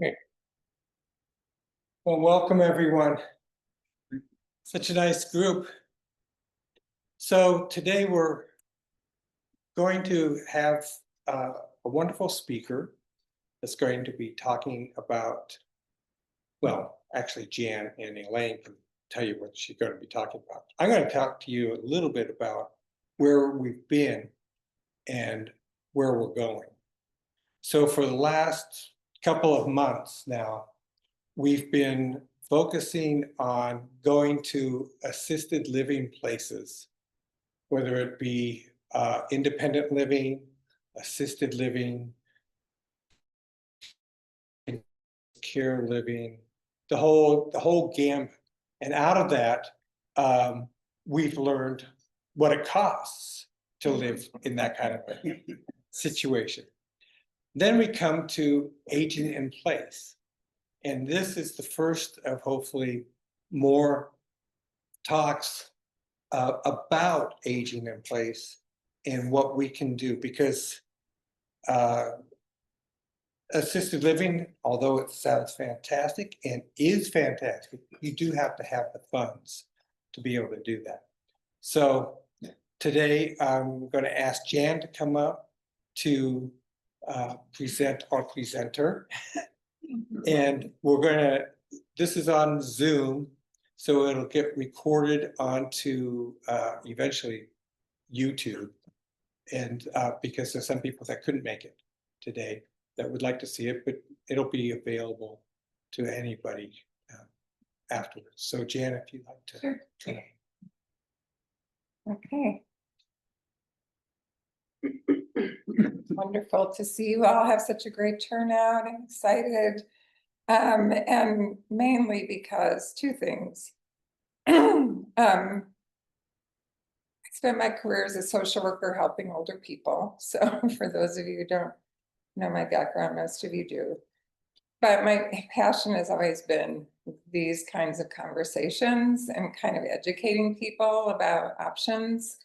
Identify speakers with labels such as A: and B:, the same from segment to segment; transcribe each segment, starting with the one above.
A: Okay. Well, welcome everyone. Such a nice group. So today we're going to have a wonderful speaker that's going to be talking about, well, actually Jan and Elaine can tell you what she's going to be talking about. I'm going to talk to you a little bit about where we've been and where we're going. So for the last couple of months now, we've been focusing on going to assisted living places, whether it be independent living, assisted living, care living, the whole gamut. And out of that, we've learned what it costs to live in that kind of a situation. Then we come to aging in place. And this is the first of hopefully more talks about aging in place and what we can do, because assisted living, although it sounds fantastic and is fantastic, you do have to have the funds to be able to do that. So today I'm going to ask Jan to come up to present our presenter. And we're going to, this is on Zoom, so it'll get recorded onto eventually YouTube. And because there's some people that couldn't make it today that would like to see it, but it'll be available to anybody afterwards. So Jan, if you'd like to.
B: Sure. Okay. Wonderful to see you all have such a great turnout. I'm excited. And mainly because two things. I spent my career as a social worker helping older people. So for those of you who don't know my background, most of you do. But my passion has always been these kinds of conversations and kind of educating people about options.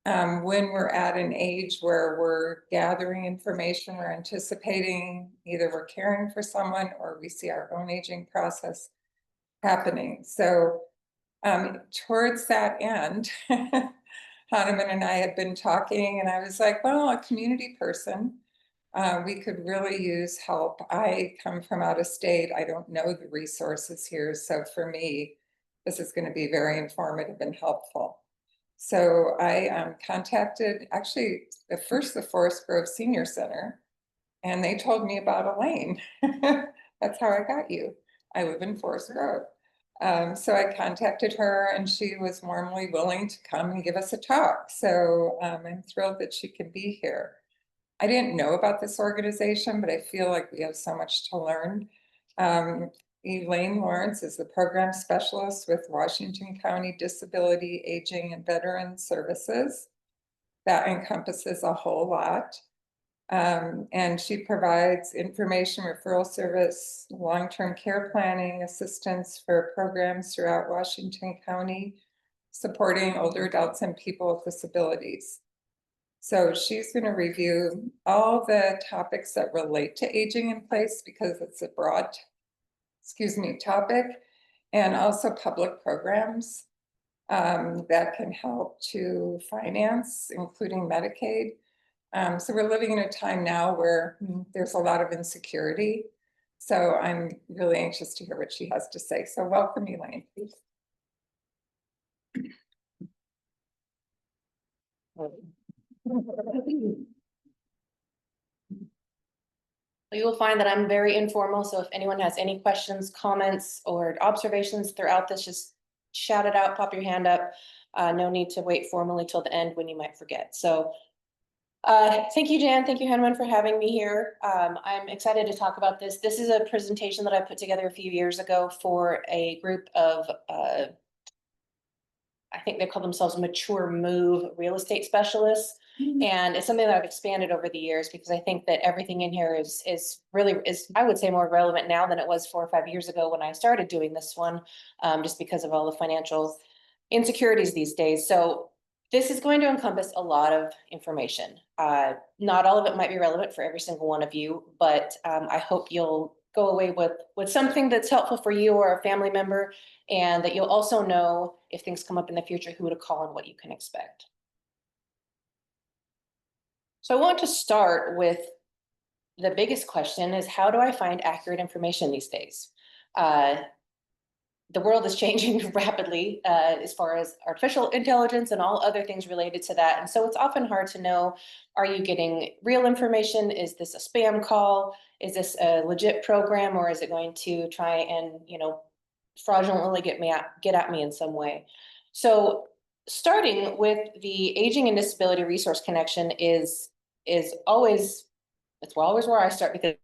B: When we're at an age where we're gathering information, we're anticipating either we're caring for someone or we see our own aging process happening. So towards that end, Hahnemann and I had been talking, and I was like, well, a community person, we could really use help. I come from out of state. I don't know the resources here. So for me, this is going to be very informative and helpful. So I contacted actually the Forest Grove Senior Center, and they told me about Elaine. That's how I got you. I live in Forest Grove. So I contacted her, and she was warmly willing to come and give us a talk. So I'm thrilled that she can be here. I didn't know about this organization, but I feel like we have so much to learn. Elaine Lawrence is the program specialist with Washington County Disability, Aging, and Veteran Services. That encompasses a whole lot. And she provides information, referral service, long-term care planning, assistance for programs throughout Washington County, supporting older adults and people with disabilities. So she's going to review all the topics that relate to aging in place, because it's a broad, topic, and also public programs that can help to finance, including Medicaid. So we're living in a time now where there's a lot of insecurity. So I'm really anxious to hear what she has to say. So welcome, Elaine, please.
C: You will find that I'm very informal, so if anyone has any questions, comments, or observations throughout this, just shout it out, pop your hand up. No need to wait formally till the end when you might forget. So thank you, Jan. Thank you, Hahnemann, for having me here. I'm excited to talk about this. This is a presentation that I put together a few years ago for a group of I think they call themselves mature move real estate specialists. And it's something that I've expanded over the years, because I think that everything in here is really, I would say, more relevant now than it was 4 or 5 years ago when I started doing this one, just because of all the financial insecurities these days. So this is going to encompass a lot of information. Not all of it might be relevant for every single one of you, but I hope you'll go away with something that's helpful for you or a family member, and that you'll also know if things come up in the future, who to call and what you can expect. So I want to start with the biggest question is, how do I find accurate information these days? The world is changing rapidly as far as artificial intelligence and all other things related to that. And so it's often hard to know, are you getting real information? Is this a spam call? Is this a legit program, or is it going to try and, fraudulently get at me in some way? So starting with the Aging and Disability Resource Connection is always, it's always where I start, because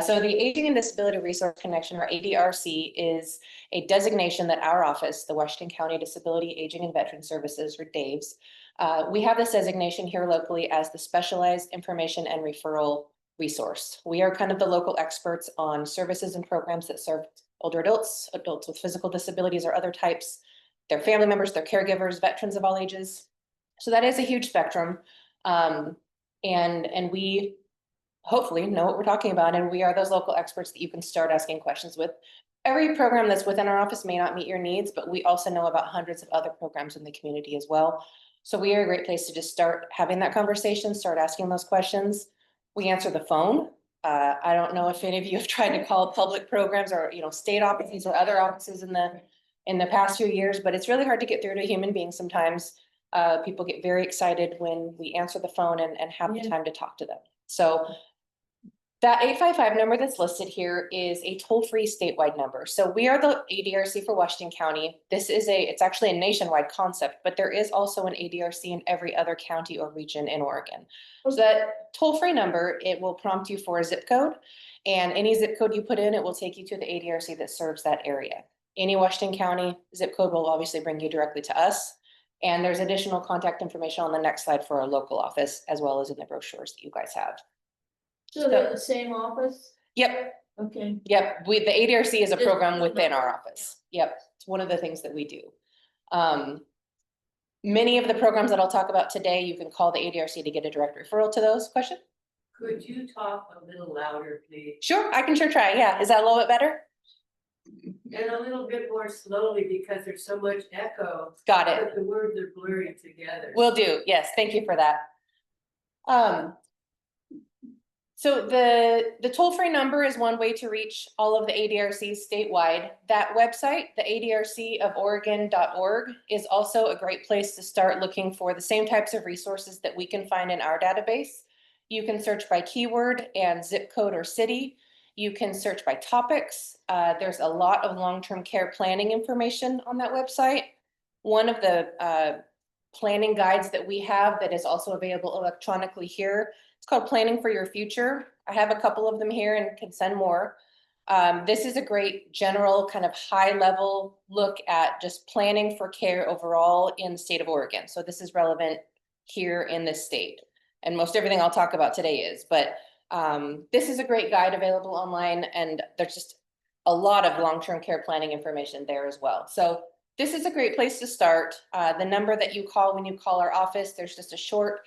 C: so the Aging and Disability Resource Connection, or ADRC, is a designation that our office, the Washington County Disability, Aging and Veteran Services, or DAVES, we have this designation here locally as the Specialized Information and Referral Resource. We are kind of the local experts on services and programs that serve older adults, adults with physical disabilities or other types, their family members, their caregivers, veterans of all ages. So that is a huge spectrum. And we hopefully know what we're talking about, and we are those local experts that you can start asking questions with. Every program that's within our office may not meet your needs, but we also know about hundreds of other programs in the community as well. So we are a great place to just start having that conversation, start asking those questions. We answer the phone. I don't know if any of you have tried to call public programs or state offices or other offices in the past few years, but it's really hard to get through to a human being sometimes. People get very excited when we answer the phone and have the time to talk to them. So that 855 number that's listed here is a toll-free statewide number. So we are the ADRC for Washington County. It's actually a nationwide concept, but there is also an ADRC in every other county or region in Oregon. So that toll-free number, it will prompt you for a zip code, and any zip code you put in, it will take you to the ADRC that serves that area. Any Washington County zip code will obviously bring you directly to us. And there's additional contact information on the next slide for our local office, as well as in the brochures that you guys have.
D: So they're the same office?
C: Yep.
D: Okay.
C: Yep. The ADRC is a
D: Just
C: program
D: the
C: within our
D: number,
C: office. Yep. It's one of the things that we do. Many of the programs that I'll talk about today, you can call the ADRC to get a direct referral to those. Question?
D: Could you talk a little louder, please?
C: Sure, I can sure try. Yeah. Is that a little bit better?
D: And a little bit more slowly, because there's so much echo.
C: Got it.
D: But the words are blurring together.
C: Will do. Yes. Thank you for that. So the toll-free number is one way to reach all of the ADRCs statewide. That website, the adrcoforegon.org, is also a great place to start looking for the same types of resources that we can find in our database. You can search by keyword and zip code or city. You can search by topics. There's a lot of long-term care planning information on that website. One of the planning guides that we have that is also available electronically here, it's called Planning for Your Future. I have a couple of them here and can send more. This is a great general kind of high level look at just planning for care overall in the state of Oregon. So this is relevant here in this state. And most everything I'll talk about today is, but this is a great guide available online, and there's just a lot of long-term care planning information there as well. So this is a great place to start. The number that you call when you call our office, there's just a short,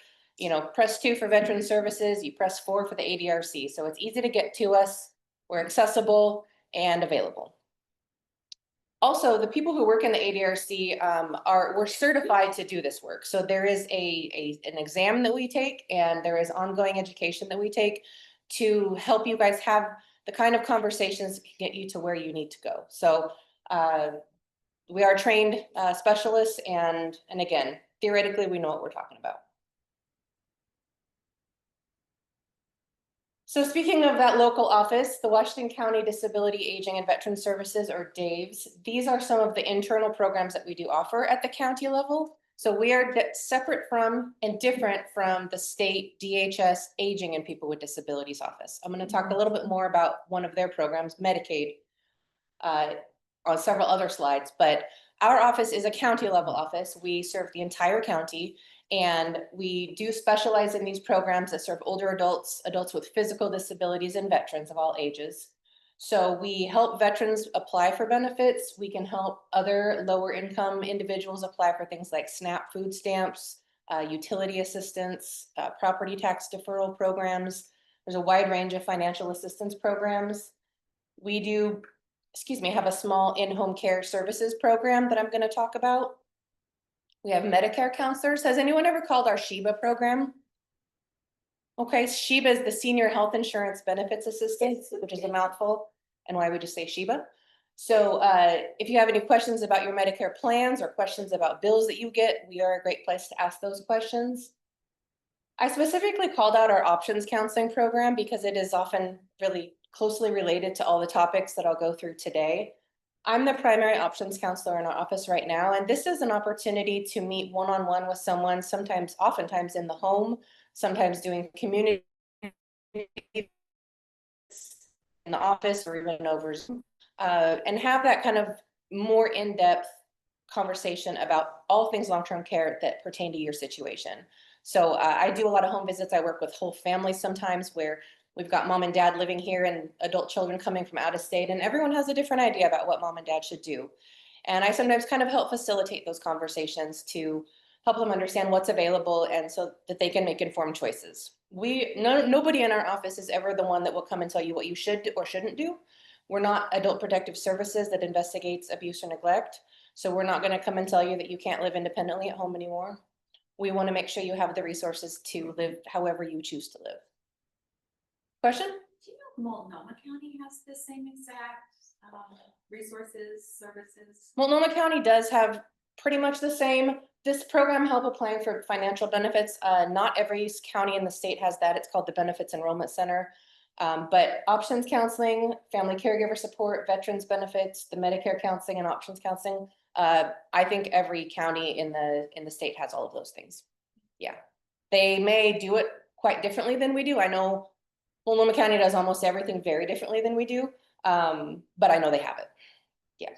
C: press 2 for veteran services, you press 4 for the ADRC. So it's easy to get to us. We're accessible and available. Also, the people who work in the ADRC we're certified to do this work. So there is an exam that we take, and there is ongoing education that we take to help you guys have the kind of conversations that can get you to where you need to go. So we are trained specialists, and again, theoretically, we know what we're talking about. So speaking of that local office, the Washington County Disability, Aging and Veteran Services, or DAVES, these are some of the internal programs that we do offer at the county level. So we are separate from and different from the state DHS Aging and People with Disabilities office. I'm going to talk a little bit more about one of their programs, Medicaid, on several other slides, but our office is a county level office. We serve the entire county, and we do specialize in these programs that serve older adults, adults with physical disabilities, and veterans of all ages. So we help veterans apply for benefits. We can help other lower income individuals apply for things like SNAP food stamps, utility assistance, property tax deferral programs. There's a wide range of financial assistance programs. We do, have a small in-home care services program that I'm going to talk about. We have Medicare counselors. Has anyone ever called our SHIBA program? Okay, SHIBA is the Senior Health Insurance Benefits Assistance, which is a mouthful, and why we just say SHIBA. So if you have any questions about your Medicare plans or questions about bills that you get, we are a great place to ask those questions. I specifically called out our options counseling program because it is often really closely related to all the topics that I'll go through today. I'm the primary options counselor in our office right now, and this is an opportunity to meet one-on-one with someone, oftentimes in the home, sometimes doing community in the office or even over Zoom, and have that kind of more in-depth conversation about all things long-term care that pertain to your situation. So I do a lot of home visits. I work with whole families sometimes where we've got mom and dad living here and adult children coming from out of state, and everyone has a different idea about what mom and dad should do. And I sometimes kind of help facilitate those conversations to help them understand what's available and so that they can make informed choices. Nobody in our office is ever the one that will come and tell you what you should or shouldn't do. We're not adult protective services that investigates abuse or neglect. So we're not going to come and tell you that you can't live independently at home anymore. We want to make sure you have the resources to live however you choose to live. Question?
E: Do you know Multnomah County has the same exact resources, services?
C: Multnomah County does have pretty much the same. This program help applying for financial benefits. Not every county in the state has that. It's called the Benefits Enrollment Center. But options counseling, family caregiver support, veterans benefits, the Medicare counseling and options counseling. I think every county in the state has all of those things. Yeah, they may do it quite differently than we do. I know Multnomah County does almost everything very differently than we do, but I know they have it. Yeah.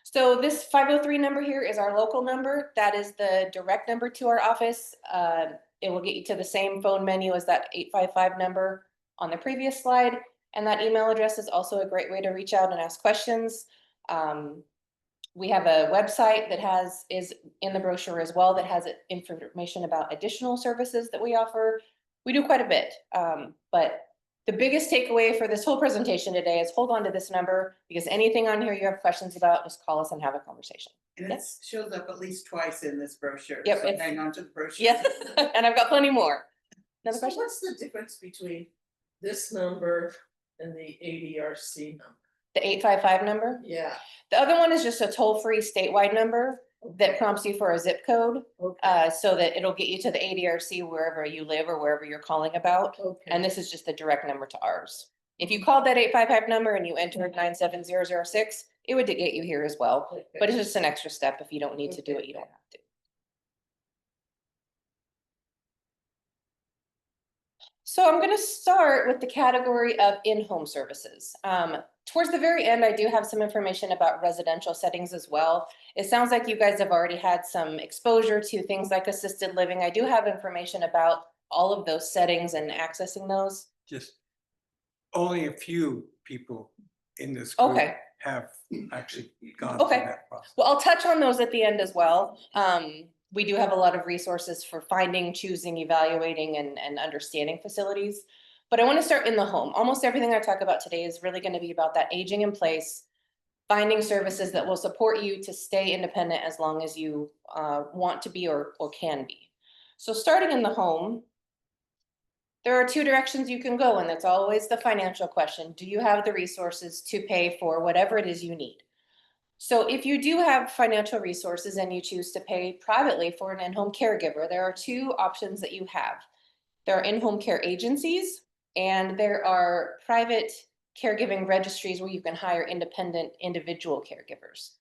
C: So this 503 number here is our local number. That is the direct number to our office. It will get you to the same phone menu as that 855 number on the previous slide. And that email address is also a great way to reach out and ask questions. We have a website that is in the brochure as well that has information about additional services that we offer. We do quite a bit, but the biggest takeaway for this whole presentation today is hold on to this number because anything on here you have questions about, just call us and have a conversation.
F: And
C: Yes.
F: it shows up at least twice in this brochure.
C: Yep,
F: So hang on to the brochure.
C: Yes, and I've got plenty more. Another
D: So
C: question?
D: what's the difference between this number and the ADRC number?
C: The 855 number?
D: Yeah.
C: The other one is just a toll-free statewide number that prompts you for a zip code,
D: Okay.
C: so that it'll get you to the ADRC wherever you live or wherever you're calling about.
D: Okay.
C: And this is just the direct number to ours. If you called that 855 number and you entered 97006, it would get you here as well.
D: Okay.
C: But it's just an extra step. If you don't need to do it, you don't have to. So I'm going to start with the category of in-home services. Towards the very end, I do have some information about residential settings as well. It sounds like you guys have already had some exposure to things like assisted living. I do have information about all of those settings and accessing those.
A: Just only a few people in this group
C: Okay.
A: have actually gone
C: Okay.
A: through that process.
C: Well, I'll touch on those at the end as well. We do have a lot of resources for finding, choosing, evaluating, and understanding facilities. But I want to start in the home. Almost everything I talk about today is really going to be about that aging in place, finding services that will support you to stay independent as long as you want to be or can be. So starting in the home, there are two directions you can go, and that's always the financial question. Do you have the resources to pay for whatever it is you need? So if you do have financial resources and you choose to pay privately for an in-home caregiver, there are two options that you have. There are in-home care agencies, and there are private caregiving registries where you can hire independent individual caregivers.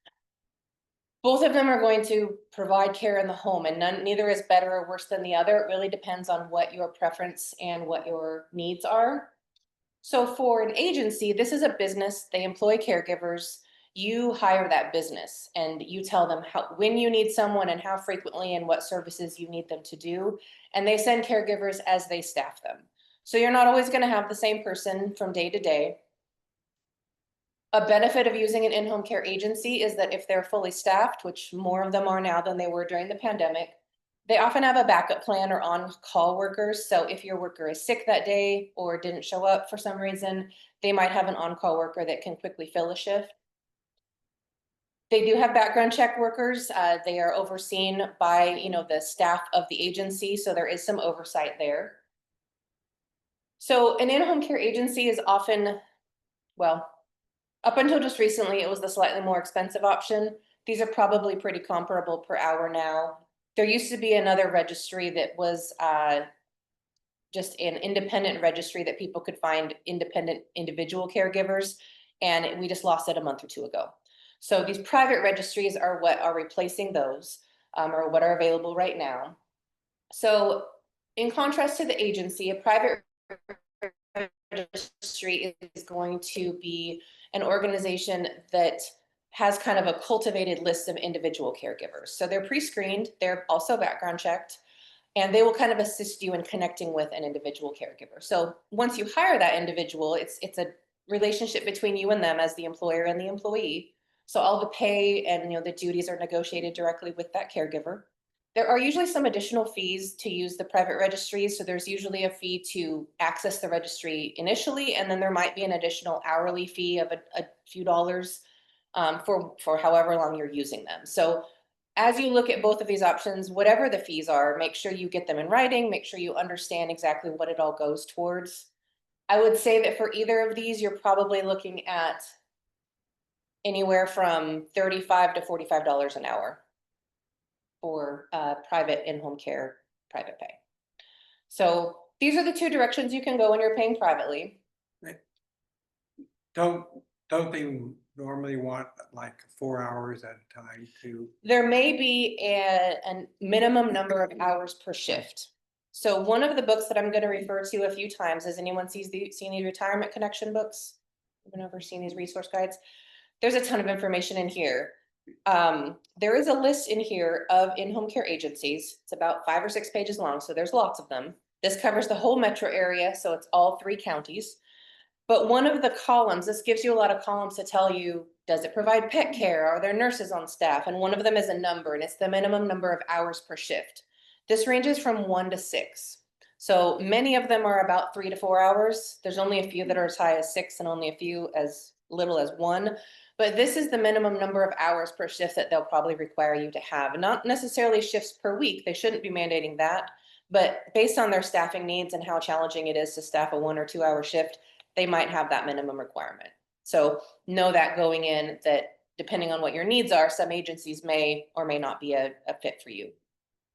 C: Both of them are going to provide care in the home, and neither is better or worse than the other. It really depends on what your preference and what your needs are. So for an agency, this is a business. They employ caregivers. You hire that business and you tell them when you need someone and how frequently and what services you need them to do. And they send caregivers as they staff them. So you're not always going to have the same person from day to day. A benefit of using an in-home care agency is that if they're fully staffed, which more of them are now than they were during the pandemic, They often have a backup plan or on-call workers. So if your worker is sick that day or didn't show up for some reason, they might have an on-call worker that can quickly fill a shift. They do have background check workers. They are overseen by, the staff of the agency. So there is some oversight there. So an in-home care agency is often, well, up until just recently, it was the slightly more expensive option. These are probably pretty comparable per hour now. There used to be another registry that was just an independent registry that people could find independent individual caregivers, and we just lost it a month or two ago. So these private registries are what are replacing those, or what are available right now. So in contrast to the agency, a private registry is going to be an organization that has kind of a cultivated list of individual caregivers. So they're pre-screened, they're also background checked, and they will kind of assist you in connecting with an individual caregiver. So once you hire that individual, it's a relationship between you and them as the employer and the employee. So all the pay and the duties are negotiated directly with that caregiver. There are usually some additional fees to use the private registries. So there's usually a fee to access the registry initially, and then there might be an additional hourly fee of a few dollars for however long you're using them. So as you look at both of these options, whatever the fees are, make sure you get them in writing, make sure you understand exactly what it all goes towards. I would say that for either of these, you're probably looking at anywhere from $35 to $45 an hour for private in-home care, private pay. So these are the two directions you can go when you're paying privately.
A: Don't they normally want like 4 hours at a time to?
C: There may be a minimum number of hours per shift. So one of the books that I'm going to refer to a few times, has anyone seen these Retirement Connection books? Anyone ever seen these resource guides? There's a ton of information in here. There is a list in here of in-home care agencies. It's about 5 or 6 pages long, so there's lots of them. This covers the whole metro area, so it's all 3 counties. But one of the columns, this gives you a lot of columns to tell you, does it provide pet care? Are there nurses on staff? And one of them is a number, and it's the minimum number of hours per shift. This ranges from 1 to 6. So many of them are about 3 to 4 hours. There's only a few that are as high as 6 and only a few as little as 1. But this is the minimum number of hours per shift that they'll probably require you to have. Not necessarily shifts per week. They shouldn't be mandating that. But based on their staffing needs and how challenging it is to staff a 1 or 2 hour shift, they might have that minimum requirement. So know that going in, that depending on what your needs are, some agencies may or may not be a fit for you.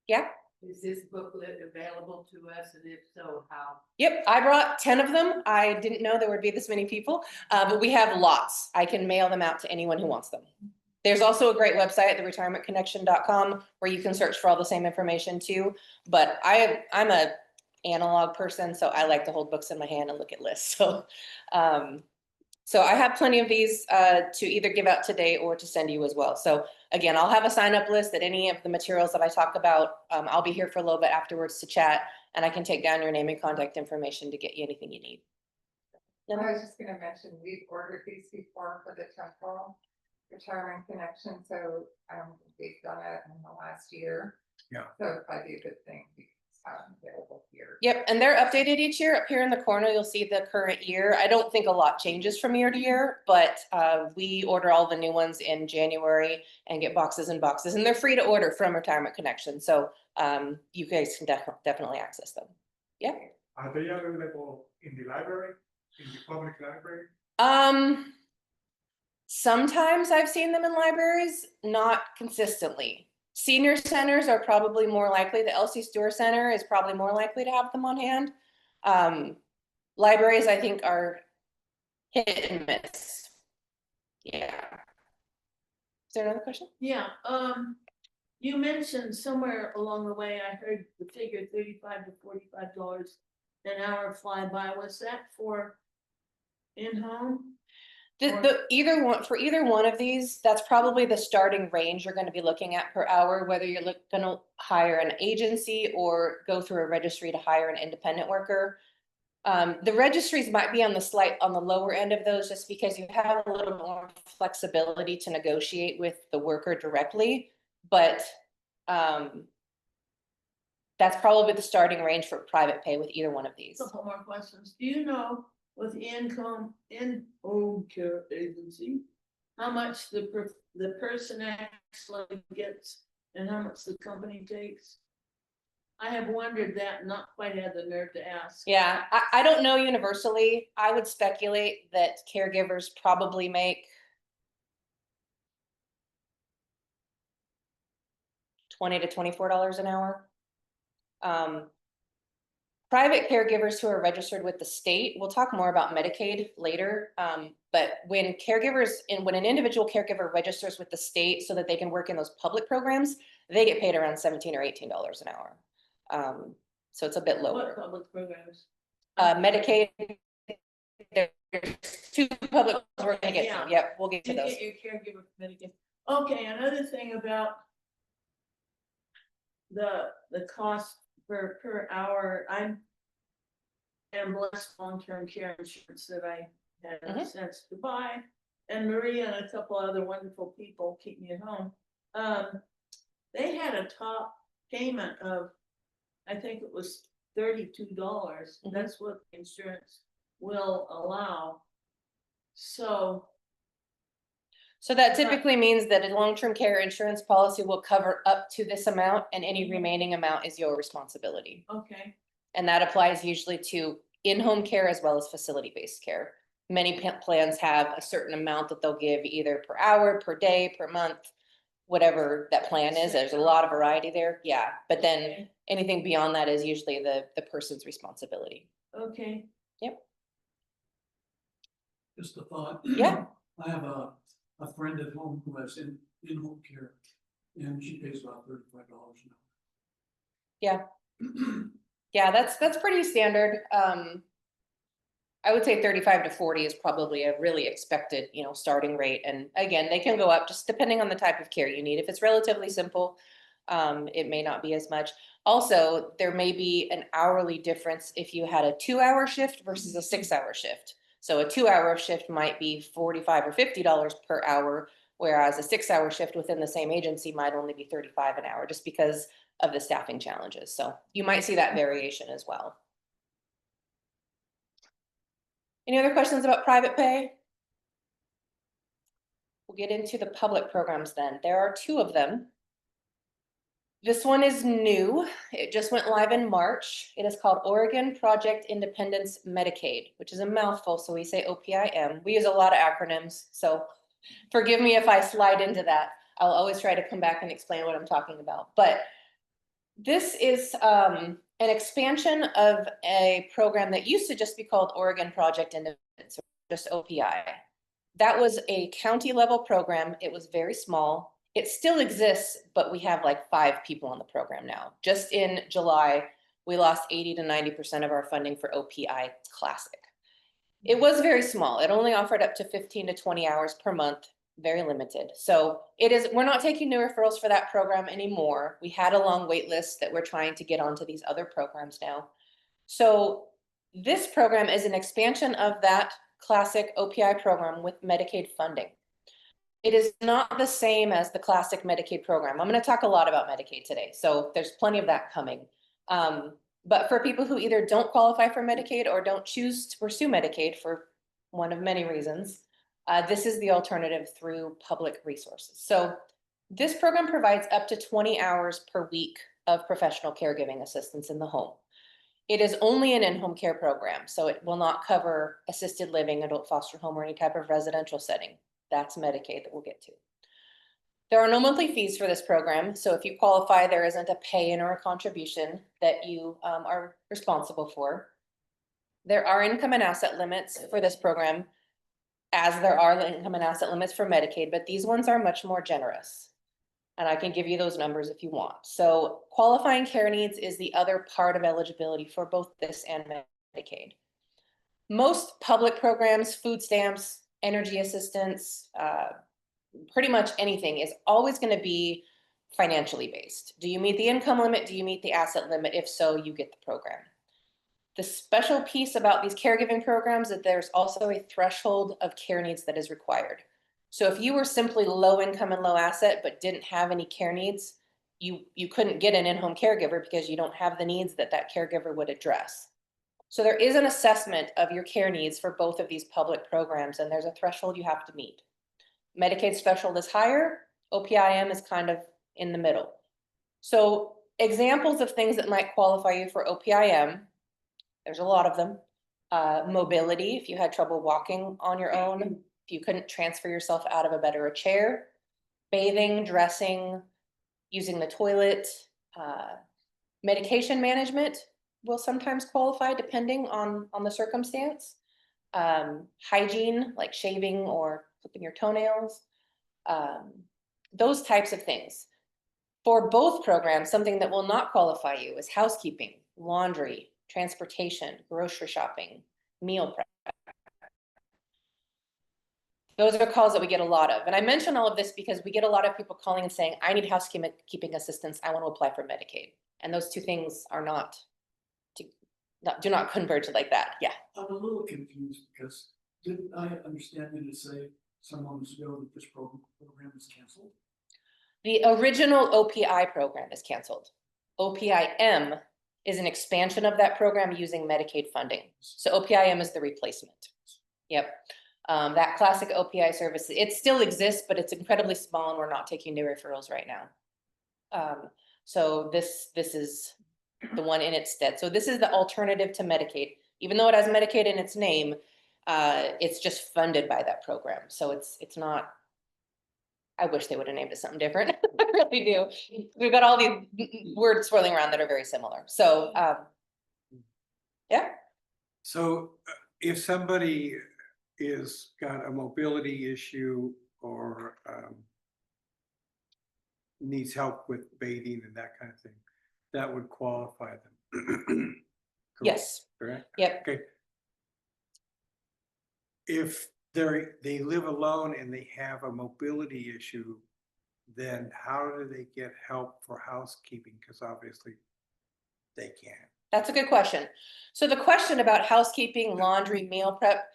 C: Yeah?
D: Is this booklet available to us, and if so, how?
C: Yep, I brought 10 of them. I didn't know there would be this many people, but we have lots. I can mail them out to anyone who wants them. There's also a great website, theretirementconnection.com, where you can search for all the same information too. But I'm a analog person, so I like to hold books in my hand and look at lists. So I have plenty of these to either give out today or to send you as well. So again, I'll have a sign up list that any of the materials that I talk about, I'll be here for a little bit afterwards to chat, and I can take down your name and contact information to get you anything you need.
B: I was just gonna mention, we've ordered these before for the temporal retirement connection, so I don't think we've done it in the last year.
A: Yeah.
B: So it'd probably be a good thing because it's available here.
C: Yep, and they're updated each year. Up here in the corner, you'll see the current year. I don't think a lot changes from year to year, but we order all the new ones in January and get boxes and boxes, and they're free to order from Retirement Connection. So you guys can definitely access them. Yeah.
G: Are they available in the library, in the public library?
C: Sometimes I've seen them in libraries, not consistently. Senior centers are probably more likely. The Elsie Stewart Center is probably more likely to have them on hand. Libraries, I think, are hit and miss. Yeah. Is there another question?
D: Yeah, you mentioned somewhere along the way, I heard the figure $35 to $45 an hour fly by. Was that for in-home?
C: Either one of these, that's probably the starting range you're going to be looking at per hour, whether you're going to hire an agency or go through a registry to hire an independent worker. The registries might be on the lower end of those, just because you have a little more flexibility to negotiate with the worker directly. But That's probably the starting range for private pay with either one of these.
D: Couple more questions. Do you know with the in-home care agency, how much the person actually gets and how much the company takes? I have wondered that, and not quite had the nerve to ask.
C: Yeah, I don't know universally. I would speculate that caregivers probably make $20 to $24 an hour. Private caregivers who are registered with the state, we'll talk more about Medicaid later. But when when an individual caregiver registers with the state so that they can work in those public programs, they get paid around $17 or $18 an hour. So it's a bit
D: What
C: lower.
D: public programs?
C: Medicaid, there's two public, we're gonna get
D: Yeah.
C: to, yep, we'll get to
D: You
C: those.
D: get your caregiver Medicaid. Okay, another thing about the cost per hour, I am blessed long-term care insurance that I had a
C: Mhm.
D: sense to buy. And Maria and a couple other wonderful people keep me at home. They had a top payment of, I think it was $32.
C: Mhm.
D: That's what the insurance will allow. So
C: So that typically means that a long-term care insurance policy will cover up to this amount and any remaining amount is your responsibility.
D: okay,
C: And that applies usually to in-home care as well as facility-based care. Many plans have a certain amount that they'll give either per hour, per day, per month, whatever that plan is. There's a lot of variety there. Yeah, but then
D: okay,
C: anything beyond that is usually the person's responsibility.
D: okay.
H: Just a thought.
C: Yeah.
H: I have a friend at home who has in-home care, and she pays about $35 an hour.
C: Yeah. Yeah, that's pretty standard. I would say 35 to 40 is probably a really expected, starting rate. And again, they can go up just depending on the type of care you need. If it's relatively simple, it may not be as much. Also, there may be an hourly difference if you had a 2-hour shift versus a 6-hour shift. So a 2-hour shift might be $45 or $50 per hour, whereas a 6-hour shift within the same agency might only be $35 an hour, just because of the staffing challenges. So you might see that variation as well. Any other questions about private pay? We'll get into the public programs then. There are 2 of them. This one is new. It just went live in March. It is called Oregon Project Independence Medicaid, which is a mouthful, so we say OPIM. We use a lot of acronyms, so forgive me if I slide into that. I'll always try to come back and explain what I'm talking about. But this is an expansion of a program that used to just be called Oregon Project Independence, just OPI. That was a county level program. It was very small. It still exists, but we have like 5 people on the program now. Just in July, we lost 80 to 90% of our funding for OPI Classic. It was very small. It only offered up to 15 to 20 hours per month, very limited. So we're not taking new referrals for that program anymore. We had a long wait list that we're trying to get onto these other programs now. So this program is an expansion of that classic OPI program with Medicaid funding. It is not the same as the classic Medicaid program. I'm going to talk a lot about Medicaid today, so there's plenty of that coming. But for people who either don't qualify for Medicaid or don't choose to pursue Medicaid for one of many reasons, this is the alternative through public resources. So this program provides up to 20 hours per week of professional caregiving assistance in the home. It is only an in-home care program, so it will not cover assisted living, adult foster home, or any type of residential setting. That's Medicaid that we'll get to. There are no monthly fees for this program, so if you qualify, there isn't a pay-in or a contribution that you are responsible for. There are income and asset limits for this program, as there are income and asset limits for Medicaid, but these ones are much more generous. And I can give you those numbers if you want. So qualifying care needs is the other part of eligibility for both this and Medicaid. Most public programs, food stamps, energy assistance, pretty much anything is always going to be financially based. Do you meet the income limit? Do you meet the asset limit? If so, you get the program. The special piece about these caregiving programs is that there's also a threshold of care needs that is required. So if you were simply low income and low asset but didn't have any care needs, you couldn't get an in-home caregiver because you don't have the needs that that caregiver would address. So there is an assessment of your care needs for both of these public programs, and there's a threshold you have to meet. Medicaid's threshold is higher, OPIM is kind of in the middle. So examples of things that might qualify you for OPIM, there's a lot of them. Mobility, if you had trouble walking on your own, if you couldn't transfer yourself out of a bed or a chair, bathing, dressing, using the toilet, medication management will sometimes qualify depending on the circumstance. Hygiene, like shaving or clipping your toenails, those types of things. For both programs, something that will not qualify you is housekeeping, laundry, transportation, grocery shopping, meal prep. Those are calls that we get a lot of. And I mention all of this because we get a lot of people calling and saying, I need housekeeping assistance. I want to apply for Medicaid. And those two things are do not converge like that. Yeah.
H: I'm a little confused because didn't I understand you to say some months ago that this program is canceled?
C: The original OPI program is canceled. OPIM is an expansion of that program using Medicaid funding. So OPIM is the replacement. Yep. That classic OPI service, it still exists, but it's incredibly small and we're not taking new referrals right now. So this is the one in its stead. So this is the alternative to Medicaid. Even though it has Medicaid in its name, it's just funded by that program. So it's not, I wish they would have named it something different. I really do. We've got all these words swirling around that are very similar. So yeah.
A: So if somebody got a mobility issue or needs help with bathing and that kind of thing, that would qualify them.
C: Yes.
A: Correct?
C: Yep.
A: Okay. If they live alone and they have a mobility issue, then how do they get help for housekeeping? Because obviously they can't.
C: That's a good question. So the question about housekeeping, laundry, meal prep,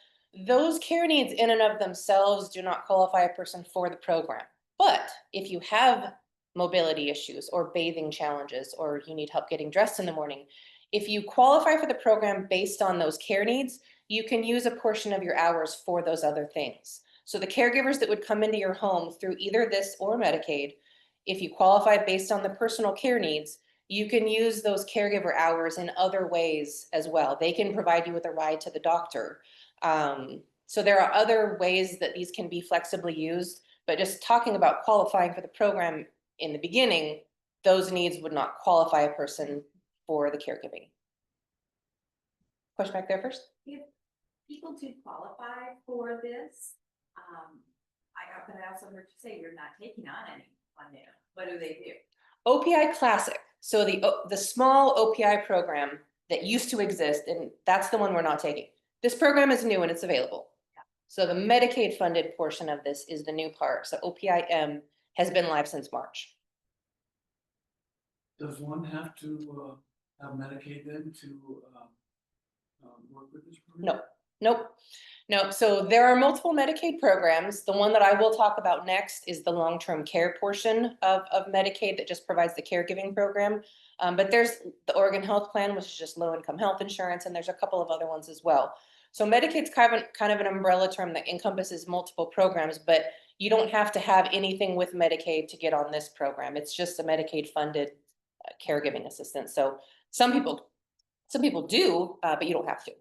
C: those care needs in and of themselves do not qualify a person for the program. But if you have mobility issues or bathing challenges, or you need help getting dressed in the morning, if you qualify for the program based on those care needs, you can use a portion of your hours for those other things. So the caregivers that would come into your home through either this or Medicaid, if you qualify based on the personal care needs, you can use those caregiver hours in other ways as well. They can provide you with a ride to the doctor. So there are other ways that these can be flexibly used, but just talking about qualifying for the program in the beginning, those needs would not qualify a person for the caregiving. Question back there first.
E: If people do qualify for this, but I also heard you say you're not taking on anyone new. What do they do?
C: OPI Classic. So the small OPI program that used to exist, and that's the one we're not taking. This program is new and it's available.
E: Yeah.
C: So the Medicaid funded portion of this is the new part. So OPIM has been live since March.
H: Does one have to have Medicaid then to work with this program?
C: Nope. So there are multiple Medicaid programs. The one that I will talk about next is the long-term care portion of Medicaid that just provides the caregiving program. But there's the Oregon Health Plan, which is just low-income health insurance, and there's a couple of other ones as well. So Medicaid's kind of an umbrella term that encompasses multiple programs, but you don't have to have anything with Medicaid to get on this program. It's just a Medicaid-funded caregiving assistance. So some people do, but you don't have to.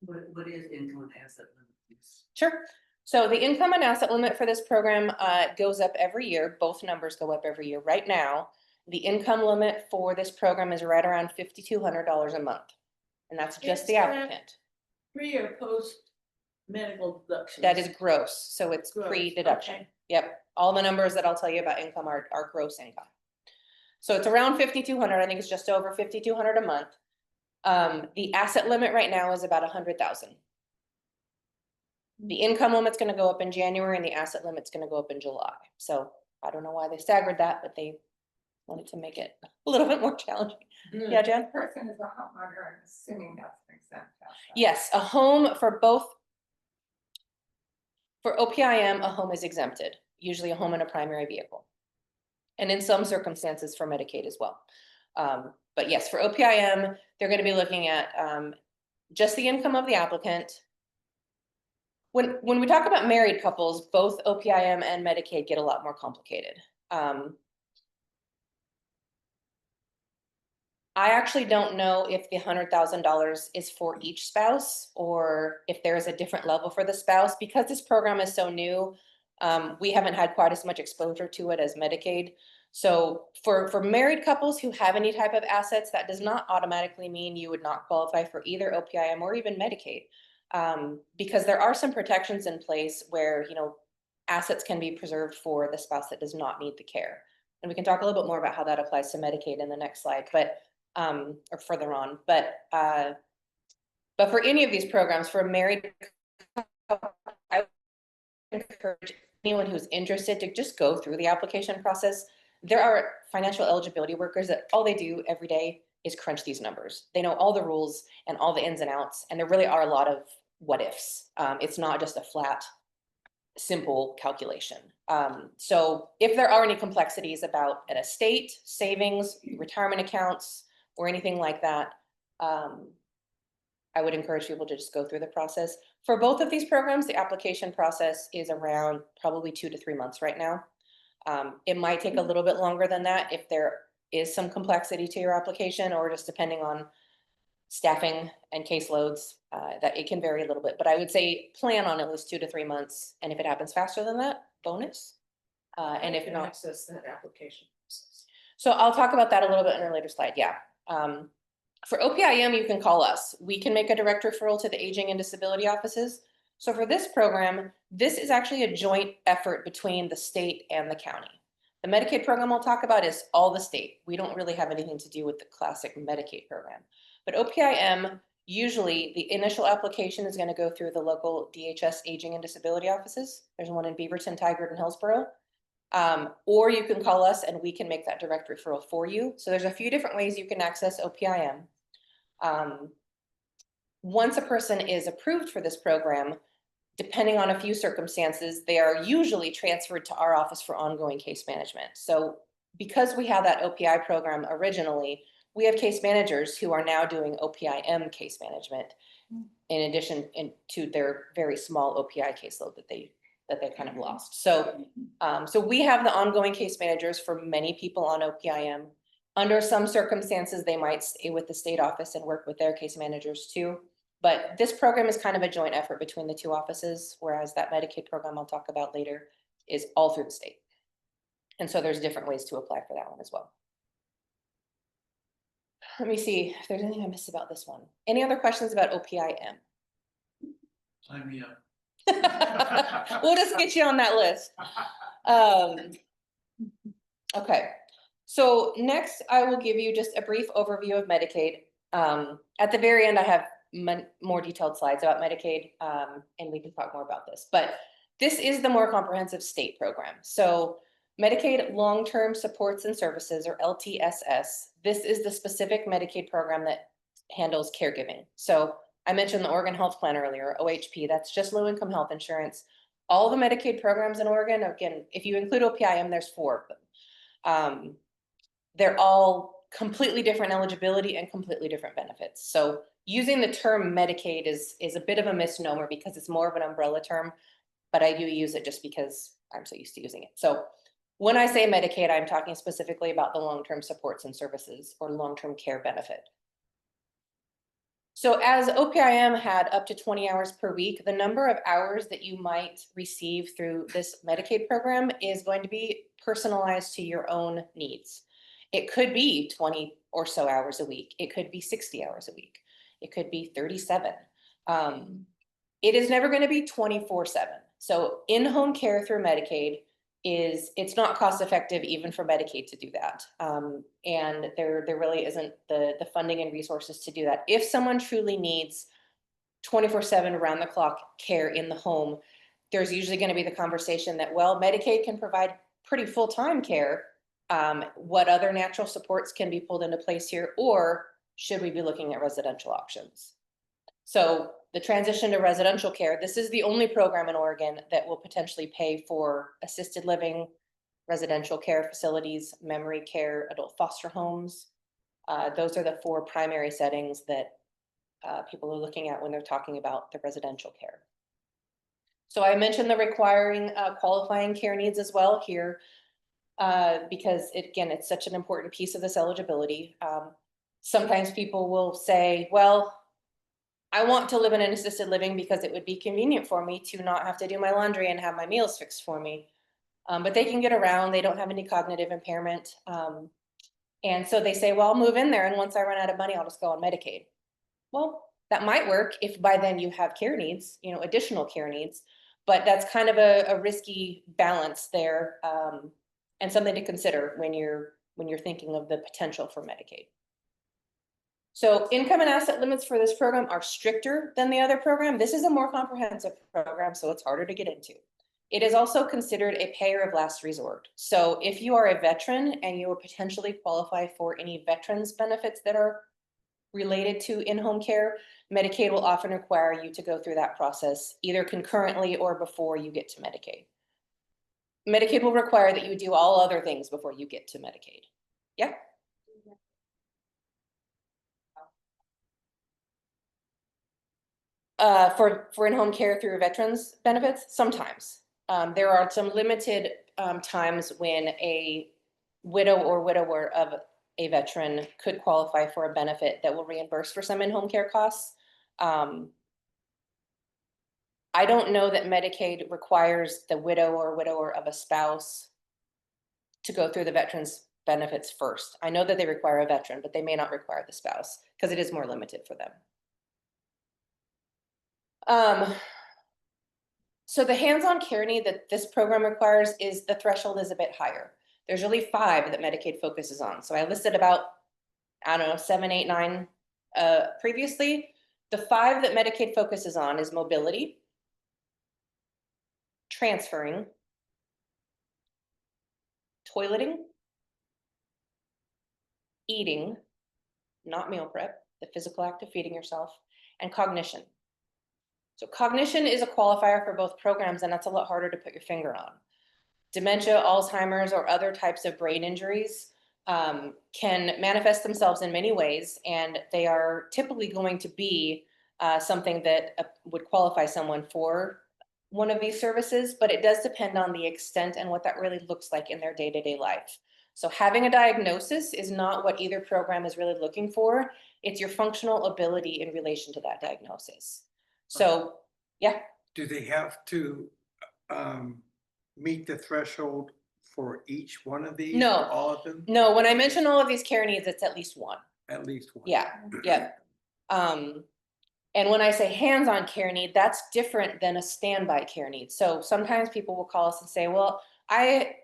F: What is income and asset limits?
C: Sure. So the income and asset limit for this program goes up every year. Both numbers go up every year. Right now, the income limit for this program is right around $5,200 a month. And that's just the applicant.
D: Pre or post medical deduction?
C: That is gross. So it's
D: Gross,
C: pre-deduction.
D: okay.
C: Yep. All the numbers that I'll tell you about income are gross income. So it's around $5,200. I think it's just over $5,200 a month. The asset limit right now is about $100,000. The income limit's going to go up in January and the asset limit's going to go up in July. So I don't know why they staggered that, but they wanted to make it a little bit more challenging. Yeah, Jen?
B: Person is a homeowner, I'm assuming that's an exempt.
C: Yes, a home for OPIM, a home is exempted, usually a home and a primary vehicle. And in some circumstances for Medicaid as well. But yes, for OPIM, they're going to be looking at just the income of the applicant. When we talk about married couples, both OPIM and Medicaid get a lot more complicated. I actually don't know if the $100,000 is for each spouse or if there is a different level for the spouse, because this program is so new. We haven't had quite as much exposure to it as Medicaid. So for married couples who have any type of assets, that does not automatically mean you would not qualify for either OPIM or even Medicaid. Because there are some protections in place where, you know, assets can be preserved for the spouse that does not need the care. And we can talk a little bit more about how that applies to Medicaid in the next slide, but or further on. But for any of these programs, for a married couple, I would encourage anyone who's interested to just go through the application process. There are financial eligibility workers that all they do every day is crunch these numbers. They know all the rules and all the ins and outs, and there really are a lot of what ifs. It's not just a flat, simple calculation. So if there are any complexities about an estate, savings, retirement accounts, or anything like that, I would encourage people to just go through the process. For both of these programs, the application process is around probably 2 to 3 months right now. It might take a little bit longer than that if there is some complexity to your application, or just depending on staffing and caseloads, that it can vary a little bit. But I would say plan on at least 2 to 3 months. And if it happens faster than that, bonus. And if not,
D: access that application process.
C: so I'll talk about that a little bit in a later slide. Yeah. For OPIM, you can call us. We can make a direct referral to the aging and disability offices. So for this program, this is actually a joint effort between the state and the county. The Medicaid program I'll talk about is all the state. We don't really have anything to do with the classic Medicaid program. But OPIM, usually the initial application is going to go through the local DHS aging and disability offices. There's one in Beaverton, Tigard, and Hillsborough. Or you can call us and we can make that direct referral for you. So there's a few different ways you can access OPIM. Once a person is approved for this program, depending on a few circumstances, they are usually transferred to our office for ongoing case management. So because we had that OPI program originally, we have case managers who are now doing OPIM case management in addition to their very small OPI caseload that they kind of lost. So, so we have the ongoing case managers for many people on OPIM. Under some circumstances, they might stay with the state office and work with their case managers too. But this program is kind of a joint effort between the two offices, whereas that Medicaid program I'll talk about later is all through the state. And so there's different ways to apply for that one as well. Let me see if there's anything I missed about this one. Any other questions about OPIM?
H: Sign me up.
C: We'll just get you on that list. Okay, so next I will give you just a brief overview of Medicaid. At the very end, I have more detailed slides about Medicaid, and we can talk more about this. But this is the more comprehensive state program. So Medicaid Long-Term Supports and Services, or LTSS, this is the specific Medicaid program that handles caregiving. So I mentioned the Oregon Health Plan earlier, OHP, that's just low-income health insurance. All the Medicaid programs in Oregon, again, if you include OPIM, there's 4 of them. They're all completely different eligibility and completely different benefits. So using the term Medicaid is a bit of a misnomer because it's more of an umbrella term, but I do use it just because I'm so used to using it. So when I say Medicaid, I'm talking specifically about the long-term supports and services or long-term care benefit. So as OPIM had up to 20 hours per week, the number of hours that you might receive through this Medicaid program is going to be personalized to your own needs. It could be 20 or so hours a week. It could be 60 hours a week. It could be 37. It is never going to be 24/7. So in-home care through Medicaid it's not cost effective even for Medicaid to do that. And there really isn't the funding and resources to do that. If someone truly needs 24/7 around the clock care in the home, there's usually going to be the conversation that, well, Medicaid can provide pretty full-time care. What other natural supports can be pulled into place here, or should we be looking at residential options? So the transition to residential care, this is the only program in Oregon that will potentially pay for assisted living, residential care facilities, memory care, adult foster homes. Those are the 4 primary settings that people are looking at when they're talking about the residential care. So I mentioned the requiring qualifying care needs as well here, because again, it's such an important piece of this eligibility. Sometimes people will say, well, I want to live in an assisted living because it would be convenient for me to not have to do my laundry and have my meals fixed for me. But they can get around, they don't have any cognitive impairment. And so they say, well, I'll move in there, and once I run out of money, I'll just go on Medicaid. Well, that might work if by then you have care needs, you know, additional care needs, but that's kind of a risky balance there, and something to consider when you're thinking of the potential for Medicaid. So income and asset limits for this program are stricter than the other program. This is a more comprehensive program, so it's harder to get into. It is also considered a payer of last resort. So if you are a veteran and you will potentially qualify for any veterans benefits that are related to in-home care, Medicaid will often require you to go through that process either concurrently or before you get to Medicaid. Medicaid will require that you do all other things before you get to Medicaid. Yeah? For in-home care through veterans benefits, sometimes. There are some limited times when a widow or widower of a veteran could qualify for a benefit that will reimburse for some in-home care costs. I don't know that Medicaid requires the widow or widower of a spouse to go through the veterans benefits first. I know that they require a veteran, but they may not require the spouse because it is more limited for them. So the hands-on care need that this program requires is the threshold is a bit higher. There's really 5 that Medicaid focuses on. So I listed about, I don't know, 7, 8, 9 previously. The 5 that Medicaid focuses on is mobility, transferring, toileting, eating, not meal prep, the physical act of feeding yourself, and cognition. So cognition is a qualifier for both programs, and that's a lot harder to put your finger on. Dementia, Alzheimer's, or other types of brain injuries can manifest themselves in many ways, and they are typically going to be something that would qualify someone for one of these services, but it does depend on the extent and what that really looks like in their day-to-day life. So having a diagnosis is not what either program is really looking for. It's your functional ability in relation to that diagnosis. So, yeah.
A: Do they have to meet the threshold for each one of these?
C: No.
A: Or all of them?
C: No, when I mention all of these care needs, it's at least one.
A: At least one.
C: Yeah, yeah. And when I say hands-on care need, that's different than a standby care need. So sometimes people will call us and say, well, I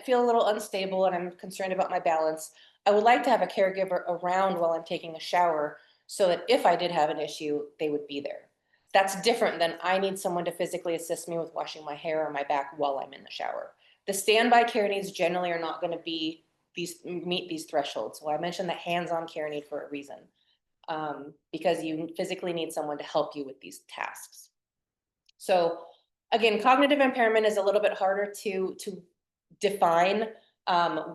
C: feel a little unstable and I'm concerned about my balance. I would like to have a caregiver around while I'm taking a shower so that if I did have an issue, they would be there. That's different than I need someone to physically assist me with washing my hair or my back while I'm in the shower. The standby care needs generally are not going to be meet these thresholds. So I mentioned the hands-on care need for a reason, because you physically need someone to help you with these tasks. So again, cognitive impairment is a little bit harder to define.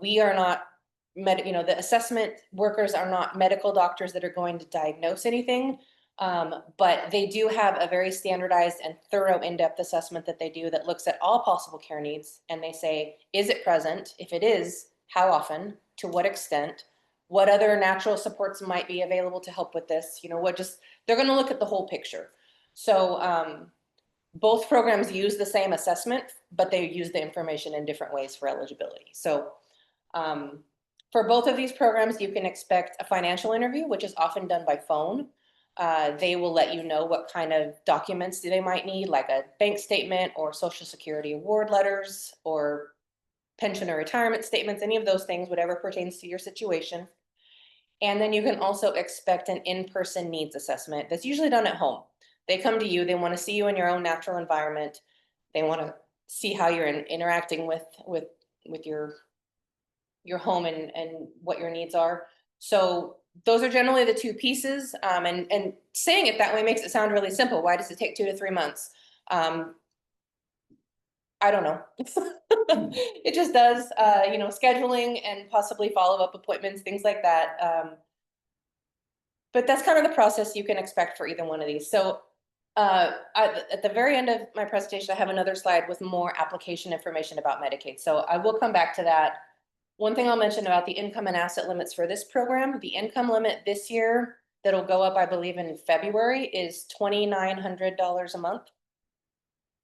C: We are not the assessment workers are not medical doctors that are going to diagnose anything. But they do have a very standardized and thorough in-depth assessment that they do that looks at all possible care needs. And they say, is it present? If it is, how often? To what extent? What other natural supports might be available to help with this? They're going to look at the whole picture. So both programs use the same assessment, but they use the information in different ways for eligibility. So for both of these programs, you can expect a financial interview, which is often done by phone. They will let you know what kind of documents they might need, like a bank statement or Social Security award letters or pension or retirement statements, any of those things, whatever pertains to your situation. And then you can also expect an in-person needs assessment that's usually done at home. They come to you, they want to see you in your own natural environment. They want to see how you're interacting with your home and what your needs are. So those are generally the 2 pieces. And saying it that way makes it sound really simple. Why does it take 2 to 3 months? I don't know. It just does, you know, scheduling and possibly follow-up appointments, things like that. But that's kind of the process you can expect for either one of these. So at the very end of my presentation, I have another slide with more application information about Medicaid. So I will come back to that. One thing I'll mention about the income and asset limits for this program, the income limit this year that'll go up, I believe, in February is $2,900 a month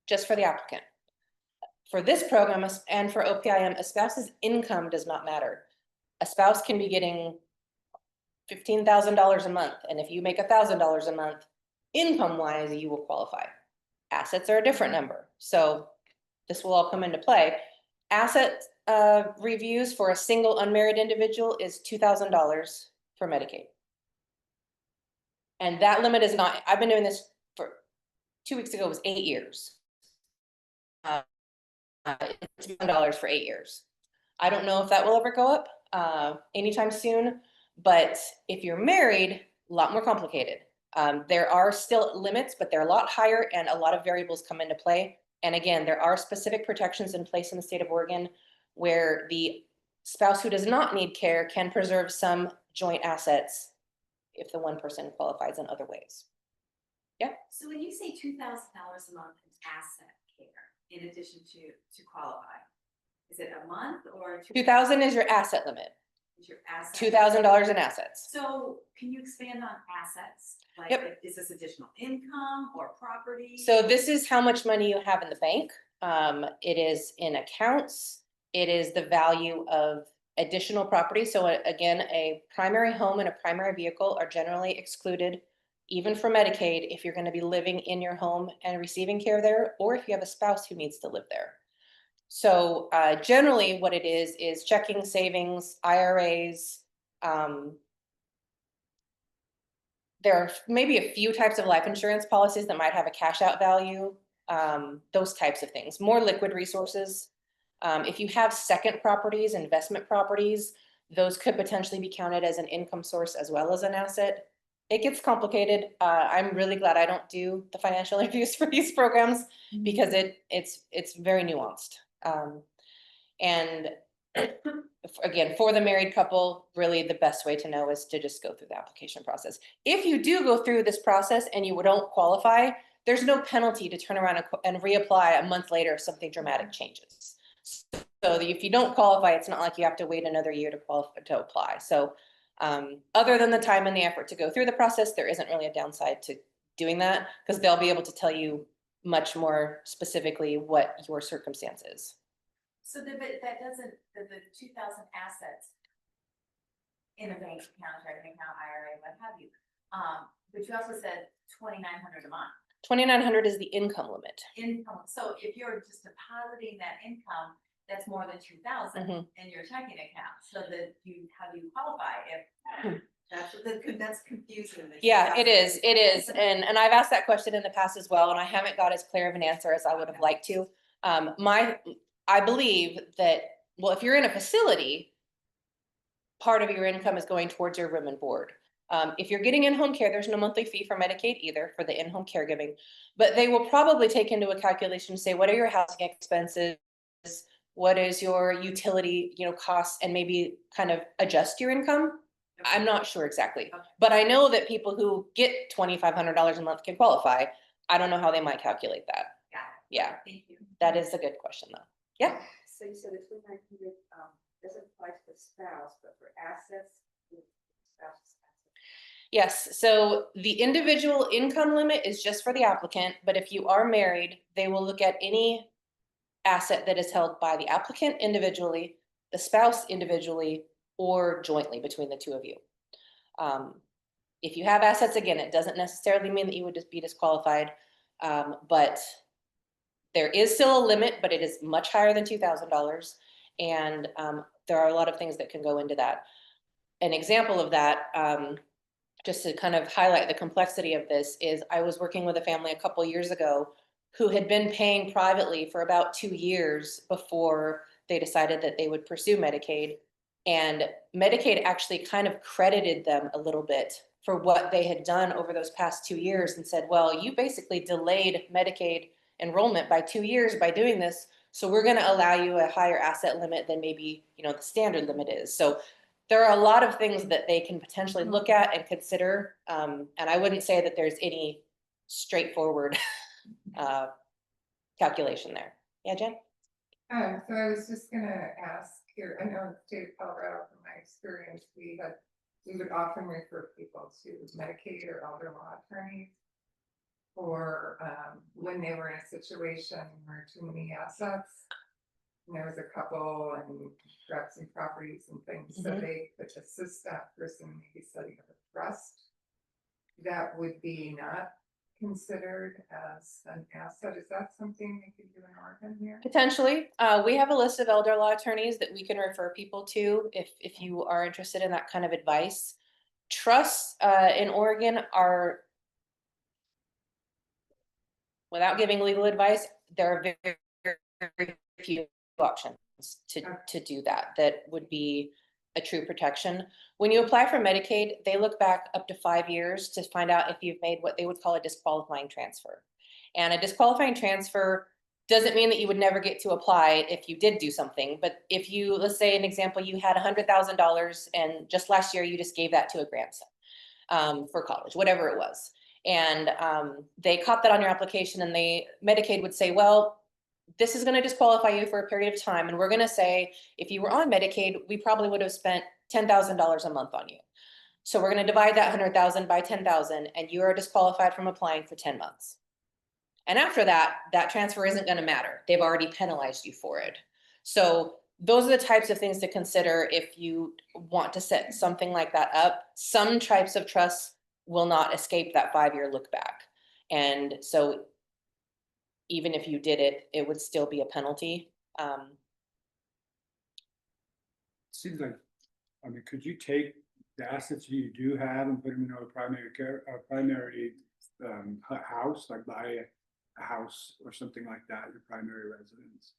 C: just for the applicant. For this program and for OPIM, a spouse's income does not matter. A spouse can be getting $15,000 a month, and if you make $1,000 a month, income-wise, you will qualify. Assets are a different number, so this will all come into play. Asset reviews for a single unmarried individual is $2,000 for Medicaid. And that limit is not, I've been doing this for 2 weeks ago, it was 8 years. It's $1 for 8 years. I don't know if that will ever go up anytime soon, but if you're married, a lot more complicated. There are still limits, but they're a lot higher and a lot of variables come into play. And again, there are specific protections in place in the state of Oregon where the spouse who does not need care can preserve some joint assets if the one person qualifies in other ways. Yeah.
E: So when you say $2,000 a month in asset care, in addition to qualify, is it a month or?
C: $2,000 is your asset limit.
E: Is your asset?
C: $2,000 in assets.
E: So can you expand on assets? Like,
C: Yep.
E: is this additional income or property?
C: So this is how much money you have in the bank. It is in accounts. It is the value of additional property. So again, a primary home and a primary vehicle are generally excluded, even for Medicaid, if you're going to be living in your home and receiving care there, or if you have a spouse who needs to live there. So generally what it is checking, savings, IRAs. There are maybe a few types of life insurance policies that might have a cash out value, those types of things, more liquid resources. If you have second properties, investment properties, those could potentially be counted as an income source as well as an asset. It gets complicated. I'm really glad I don't do the financial interviews for these programs because it's very nuanced. And again, for the married couple, really the best way to know is to just go through the application process. If you do go through this process and you don't qualify, there's no penalty to turn around and reapply a month later if something dramatic changes. So if you don't qualify, it's not like you have to wait another year to apply. So other than the time and the effort to go through the process, there isn't really a downside to doing that because they'll be able to tell you much more specifically what your circumstance is.
E: So but that doesn't, the 2,000 assets in a bank account, checking account, IRA, what have you. But you also said $2,900 a month.
C: $2,900 is the income limit.
E: Income. So if you're just depositing that income, that's more than 2,000 in your checking account. So that how do you qualify if that's confusing.
C: Yeah, it is. It is. And I've asked that question in the past as well, and I haven't got as clear of an answer as I would have liked to. I believe that, well, if you're in a facility, part of your income is going towards your room and board. If you're getting in-home care, there's no monthly fee for Medicaid either for the in-home caregiving, but they will probably take into a calculation, say, what are your housing expenses? What is your utility, costs, and maybe kind of adjust your income. I'm not sure exactly, but I know that people who get $2,500 a month can qualify. I don't know how they might calculate that. Yeah,
E: Thank you.
C: that is a good question though. Yeah.
F: So you said the 2,900 doesn't apply to the spouse, but for assets, spouse's assets.
C: Yes, so the individual income limit is just for the applicant, but if you are married, they will look at any asset that is held by the applicant individually, the spouse individually, or jointly between the two of you. If you have assets, again, it doesn't necessarily mean that you would just be disqualified, but there is still a limit, but it is much higher than $2,000. And there are a lot of things that can go into that. An example of that, just to kind of highlight the complexity of this, is I was working with a family a couple years ago who had been paying privately for about 2 years before they decided that they would pursue Medicaid. And Medicaid actually kind of credited them a little bit for what they had done over those past 2 years and said, well, you basically delayed Medicaid enrollment by 2 years by doing this. So we're gonna allow you a higher asset limit than maybe, you know, the standard limit is. So there are a lot of things that they can potentially look at and consider. And I wouldn't say that there's any straightforward calculation there. Yeah, Jen?
B: So I was just gonna ask here, I know in the state of Colorado, from my experience, we would often refer people to Medicaid or elder law attorneys for, when they were in a situation where too many assets. And there was a couple and grabbed some properties and things, so they could assist that person maybe setting up a trust. That would be not considered as an asset. Is that something they could do in Oregon here?
C: Potentially. We have a list of elder law attorneys that we can refer people to if you are interested in that kind of advice. Trusts in Oregon are, without giving legal advice, there are very, very few options to do that would be a true protection. When you apply for Medicaid, they look back up to 5 years to find out if you've made what they would call a disqualifying transfer. And a disqualifying transfer doesn't mean that you would never get to apply if you did do something. But if you, let's say an example, you had $100,000 and just last year you just gave that to a grandson for college, whatever it was. And they caught that on your application, and Medicaid would say, well, this is going to disqualify you for a period of time. And we're going to say, if you were on Medicaid, we probably would have spent $10,000 a month on you. So we're going to divide that 100,000 by 10,000, and you are disqualified from applying for 10 months. And after that, that transfer isn't going to matter. They've already penalized you for it. So those are the types of things to consider if you want to set something like that up. Some types of trusts will not escape that 5-year look back. And so even if you did it, it would still be a penalty.
I: Seems like, I mean, could you take the assets you do have and put them in a primary house, like buy a house or something like that, your primary residence?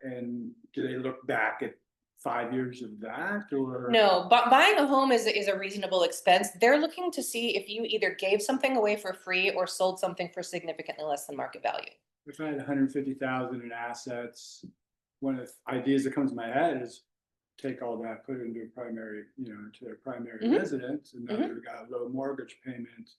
I: And do they look back at 5 years of that, or?
C: No, but buying a home is a reasonable expense. They're looking to see if you either gave something away for free or sold something for significantly less than market value.
I: If I had 150,000 in assets, one of the ideas that comes to my head is take all that, put it into a primary, into a primary residence, and then they've got a low mortgage payment,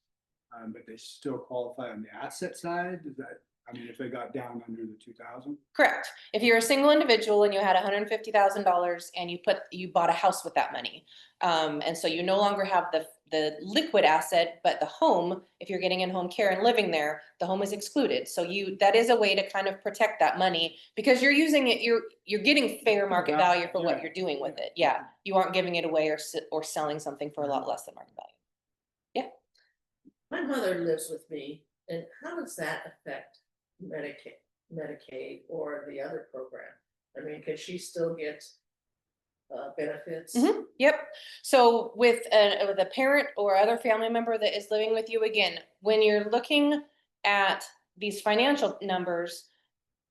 I: but they still qualify on the asset side. Is that, I mean, if they got down under the 2,000?
C: Correct. If you're a single individual and you had $150,000 and you bought a house with that money, and so you no longer have the liquid asset, but the home, if you're getting in-home care and living there, the home is excluded. So that is a way to kind of protect that money, because you're using it, you're getting fair market value for what you're doing with it. Yeah, you aren't giving it away or selling something for a lot less than market value. Yeah.
D: My mother lives with me, and how does that affect Medicaid or the other program? I mean, can she still get benefits?
C: Yep. So with a parent or other family member that is living with you, again, when you're looking at these financial numbers,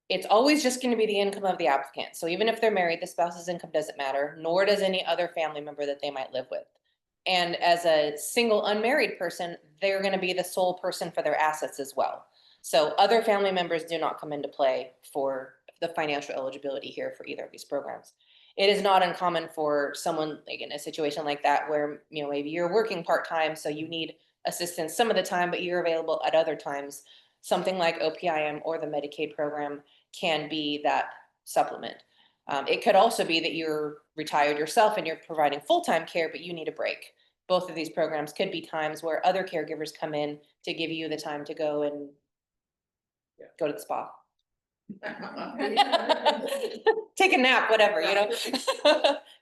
C: it's always just going to be the income of the applicant. So even if they're married, the spouse's income doesn't matter, nor does any other family member that they might live with. And as a single unmarried person, they're going to be the sole person for their assets as well. So other family members do not come into play for the financial eligibility here for either of these programs. It is not uncommon for someone like in a situation like that where, maybe you're working part-time, so you need assistance some of the time, but you're available at other times. Something like OPIM or the Medicaid program can be that supplement. It could also be that you're retired yourself and you're providing full-time care, but you need a break. Both of these programs could be times where other caregivers come in to give you the time to go and go to the spa. Take a nap, whatever,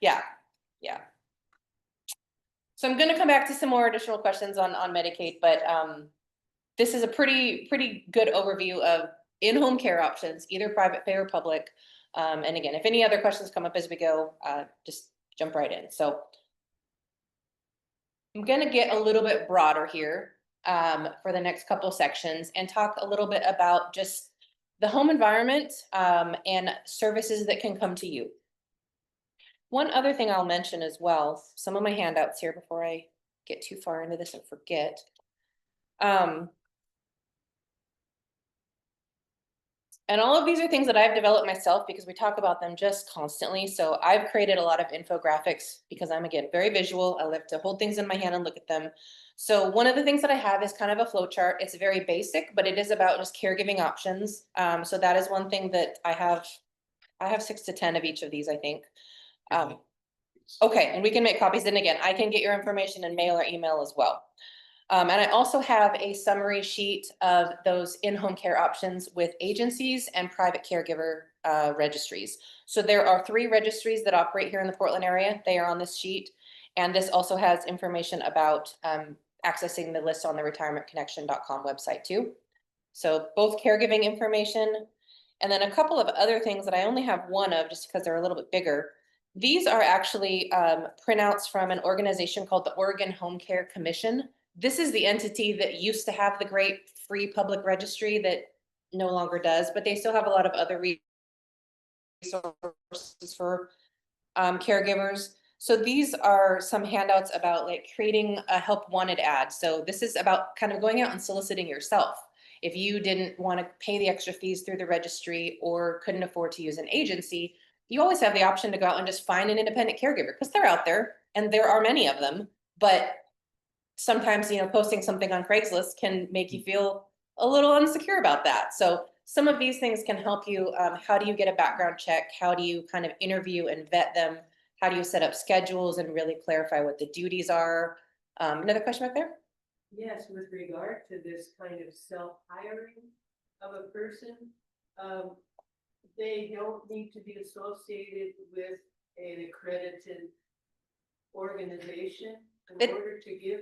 C: Yeah. So I'm going to come back to some more additional questions on Medicaid, but this is a pretty good overview of in-home care options, either private pay or public. And again, if any other questions come up as we go, just jump right in. So I'm going to get a little bit broader here for the next couple sections and talk a little bit about just the home environment and services that can come to you. One other thing I'll mention as well, some of my handouts here before I get too far into this and forget. And all of these are things that I've developed myself because we talk about them just constantly. So I've created a lot of infographics because I'm, again, very visual. I love to hold things in my hand and look at them. So one of the things that I have is kind of a flow chart. It's very basic, but it is about just caregiving options. So that is one thing that I have 6 to 10 of each of these, I think. Okay, and we can make copies. And again, I can get your information in mail or email as well. And I also have a summary sheet of those in-home care options with agencies and private caregiver registries. So there are 3 registries that operate here in the Portland area. They are on this sheet. And this also has information about accessing the list on the retirementconnection.com website too. So both caregiving information, and then a couple of other things that I only have one of just because they're a little bit bigger. These are actually printouts from an organization called the Oregon Home Care Commission. This is the entity that used to have the great free public registry that no longer does, but they still have a lot of other resources for caregivers. So these are some handouts about like creating a help wanted ad. So this is about kind of going out and soliciting yourself. If you didn't want to pay the extra fees through the registry or couldn't afford to use an agency, you always have the option to go out and just find an independent caregiver because they're out there and there are many of them. But sometimes, you know, posting something on Craigslist can make you feel a little insecure about that. So some of these things can help you. How do you get a background check? How do you kind of interview and vet them? How do you set up schedules and really clarify what the duties are? Another question back there?
D: Yes, with regard to this kind of self-hiring of a person, they don't need to be associated with an accredited organization in order to give.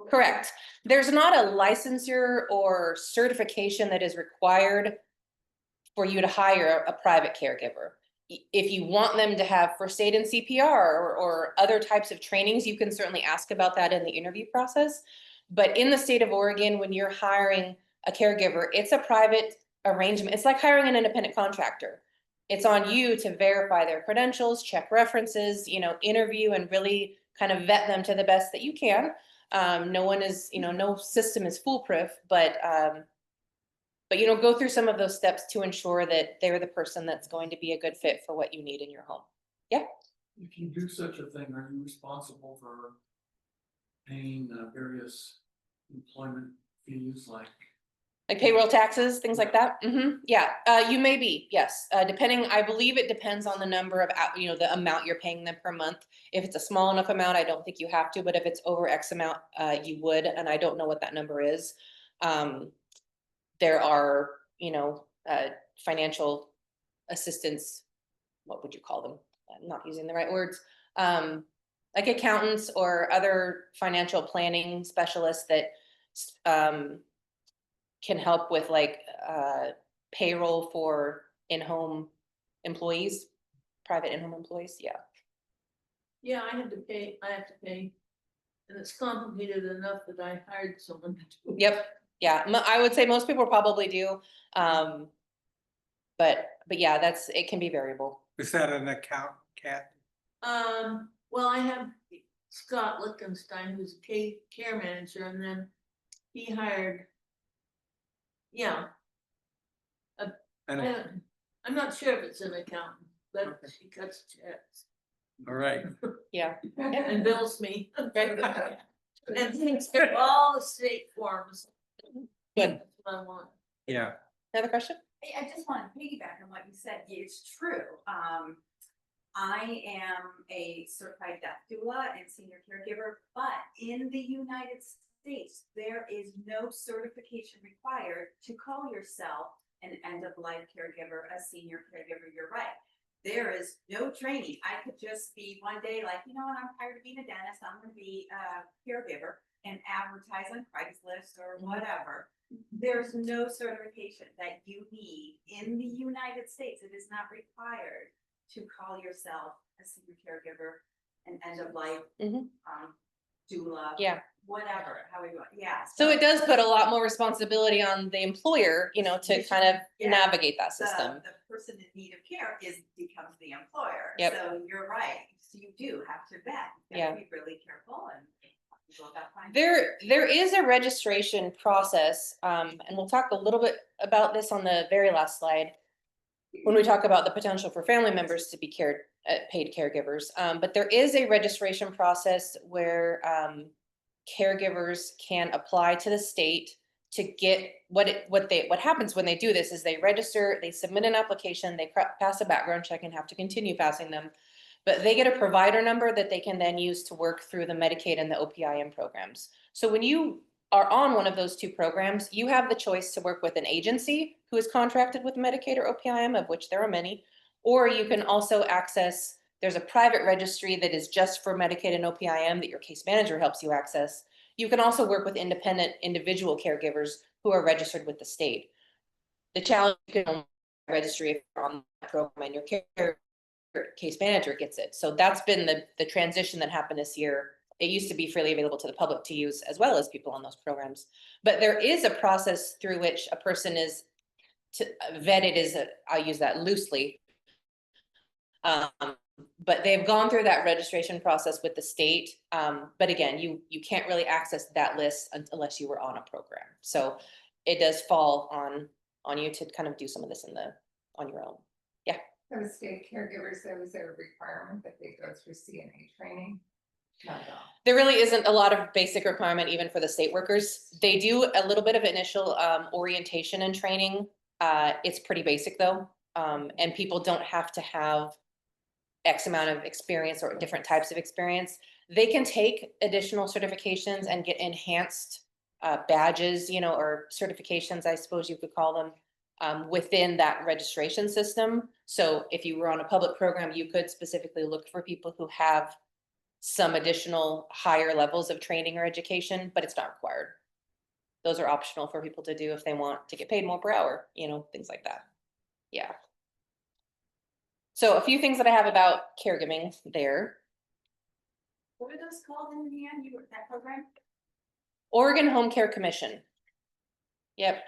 C: Correct. There's not a licensure or certification that is required for you to hire a private caregiver. If you want them to have first aid and CPR or other types of trainings, you can certainly ask about that in the interview process. But in the state of Oregon, when you're hiring a caregiver, it's a private arrangement. It's like hiring an independent contractor. It's on you to verify their credentials, check references, you know, interview and really kind of vet them to the best that you can. No one is, you know, no system is foolproof, but you know, go through some of those steps to ensure that they're the person that's going to be a good fit for what you need in your home. Yeah.
H: If you do such a thing, are you responsible for paying various employment fees like?
C: Like payroll taxes, things like that. Yeah, you may be, yes. Depending, I believe it depends on the number of, you know, the amount you're paying them per month. If it's a small enough amount, I don't think you have to, but if it's over X amount, you would, and I don't know what that number is. There are, you know, financial assistance, what would you call them? I'm not using the right words. Like accountants or other financial planning specialists that can help with like payroll for in-home employees, private in-home employees. Yeah.
D: Yeah, I have to pay, and it's complicated enough that I hired someone to do.
C: Yep. Yeah. I would say most people probably do. But yeah, it can be variable.
A: Is that an account, Kat?
D: Well, I have Scott Lichtenstein, who's a care manager, and then he hired. Yeah. I'm not sure if it's an accountant, but
A: Okay.
D: she cuts checks
A: All right.
C: Yeah.
D: and bills me.
C: Right.
D: And things for all the state forms.
C: Good.
D: That's what I want.
A: Yeah.
C: Another question?
E: I just want to piggyback on what you said. It's true. I am a certified death doula and senior caregiver, but in the United States, there is no certification required to call yourself an end-of-life caregiver, a senior caregiver. You're right. There is no training. I could just be one day like, you know what, I'm tired of being a dentist. I'm going to be a caregiver and advertise on Craigslist or whatever. There's no certification that you need in the United States. It is not required to call yourself a senior caregiver, an end-of-life doula,
C: Yeah.
E: whatever, however you want. Yeah.
C: So it does put a lot more responsibility on the employer, you know, to kind of navigate that system.
E: The person in need of care becomes the employer.
C: Yep.
E: So you're right. So you do have to vet. You have to be really careful and go about finding?
C: There is a registration process, and we'll talk a little bit about this on the very last slide. When we talk about the potential for family members to be paid caregivers, but there is a registration process where caregivers can apply to the state to get what happens when they do this is they register, they submit an application, they pass a background check and have to continue passing them. But they get a provider number that they can then use to work through the Medicaid and the OPIM programs. So when you are on one of those two programs, you have the choice to work with an agency who is contracted with Medicaid or OPIM, of which there are many, or you can also access, there's a private registry that is just for Medicaid and OPIM that your case manager helps you access. You can also work with independent individual caregivers who are registered with the state. The challenge, you can only registry if you're on that program and your case manager gets it. So that's been the transition that happened this year. It used to be freely available to the public to use as well as people on those programs. But there is a process through which a person is vetted I'll use that loosely. But they've gone through that registration process with the state. But again, you can't really access that list unless you were on a program. So it does fall on you to kind of do some of this on your own. Yeah.
B: For the state caregivers, there was a requirement that they go through CNA training. Not at all.
C: There really isn't a lot of basic requirement even for the state workers. They do a little bit of initial orientation and training. It's pretty basic though. And people don't have to have X amount of experience or different types of experience. They can take additional certifications and get enhanced badges, or certifications, I suppose you could call them, within that registration system. So if you were on a public program, you could specifically look for people who have some additional higher levels of training or education, but it's not required. Those are optional for people to do if they want to get paid more per hour, things like that. Yeah. So a few things that I have about caregiving there.
E: What are those called in the end, that program?
C: Oregon Home Care Commission. Yep.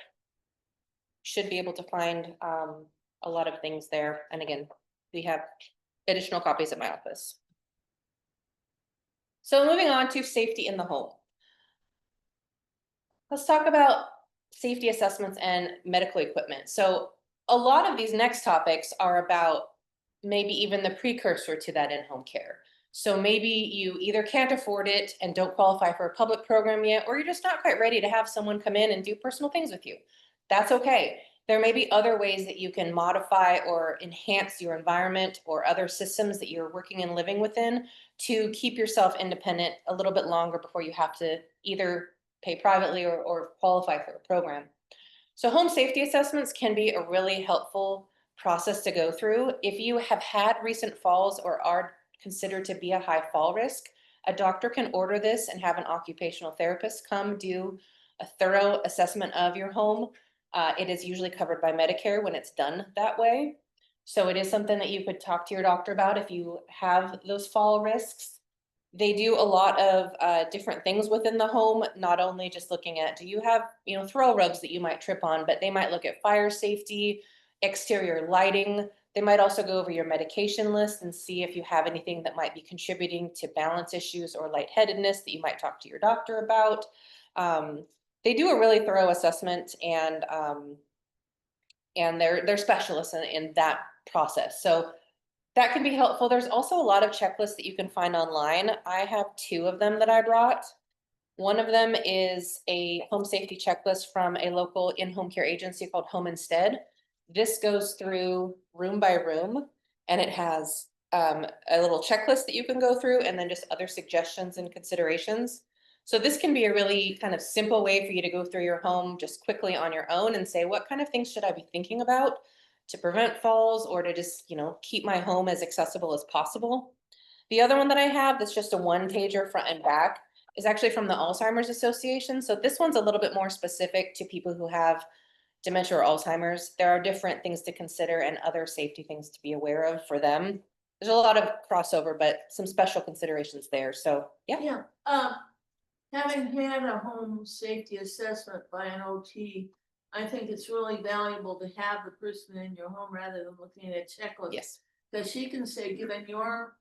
C: Should be able to find a lot of things there. And again, we have additional copies at my office. So moving on to safety in the home. Let's talk about safety assessments and medical equipment. So a lot of these next topics are about maybe even the precursor to that in-home care. So maybe you either can't afford it and don't qualify for a public program yet, or you're just not quite ready to have someone come in and do personal things with you. That's okay. There may be other ways that you can modify or enhance your environment or other systems that you're working and living within to keep yourself independent a little bit longer before you have to either pay privately or qualify for a program. So home safety assessments can be a really helpful process to go through. If you have had recent falls or are considered to be a high fall risk, a doctor can order this and have an occupational therapist come do a thorough assessment of your home. It is usually covered by Medicare when it's done that way. So it is something that you could talk to your doctor about if you have those fall risks. They do a lot of different things within the home, not only just looking at, do you have, throw rugs that you might trip on, but they might look at fire safety, exterior lighting. They might also go over your medication list and see if you have anything that might be contributing to balance issues or lightheadedness that you might talk to your doctor about. They do a really thorough assessment, and they're specialists in that process. So that can be helpful. There's also a lot of checklists that you can find online. I have 2 of them that I brought. One of them is a home safety checklist from a local in-home care agency called Home Instead. This goes through room by room, and it has a little checklist that you can go through and then just other suggestions and considerations. So this can be a really kind of simple way for you to go through your home just quickly on your own and say, what kind of things should I be thinking about to prevent falls or to just, keep my home as accessible as possible. The other one that I have that's just a 1-pager front and back is actually from the Alzheimer's Association. So this one's a little bit more specific to people who have dementia or Alzheimer's. There are different things to consider and other safety things to be aware of for them. There's a lot of crossover, but some special considerations there. So yeah.
D: Yeah, having had a home safety assessment by an OT, I think it's really valuable to have the person in your home rather than looking at a checklist.
C: Yes.
D: Because she can say, given your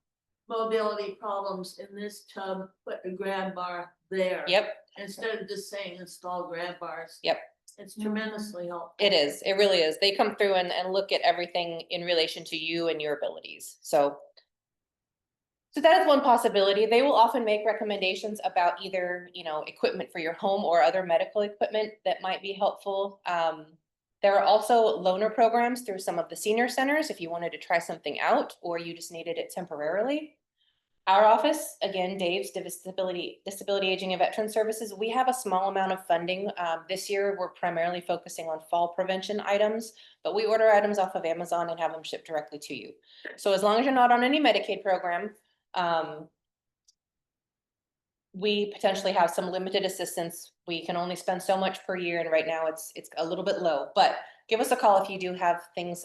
D: mobility problems in this tub, put a grab bar there.
C: Yep,
D: Instead of just saying install grab bars.
C: yep.
D: It's tremendously helpful.
C: It is, it really is. They come through and look at everything in relation to you and your abilities, so. So that is one possibility. They will often make recommendations about either, equipment for your home or other medical equipment that might be helpful. There are also loaner programs through some of the senior centers if you wanted to try something out or you just needed it temporarily. Our office, again, Dave's Disability Aging and Veteran Services, we have a small amount of funding. This year, we're primarily focusing on fall prevention items, but we order items off of Amazon and have them shipped directly to you. So as long as you're not on any Medicaid program, we potentially have some limited assistance. We can only spend so much per year, and right now it's a little bit low, but give us a call if you do have things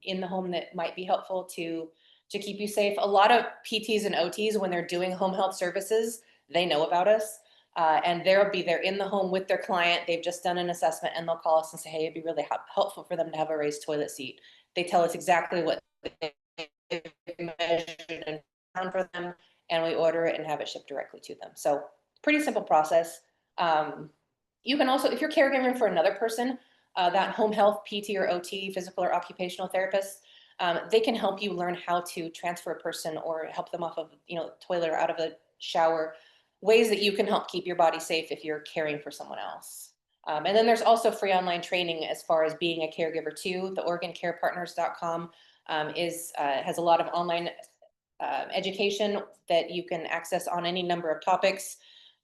C: in the home that might be helpful to keep you safe. A lot of PTs and OTs, when they're doing home health services, they know about us. And they'll be there in the home with their client. They've just done an assessment and they'll call us and say, hey, it'd be really helpful for them to have a raised toilet seat. They tell us exactly what they measured and found for them, and we order it and have it shipped directly to them. So pretty simple process. You can also, if you're caregiving for another person, that home health PT or OT, physical or occupational therapist, they can help you learn how to transfer a person or help them off of, toilet or out of a shower, ways that you can help keep your body safe if you're caring for someone else. And then there's also free online training as far as being a caregiver too. The OregonCarePartners.com has a lot of online education that you can access on any number of topics.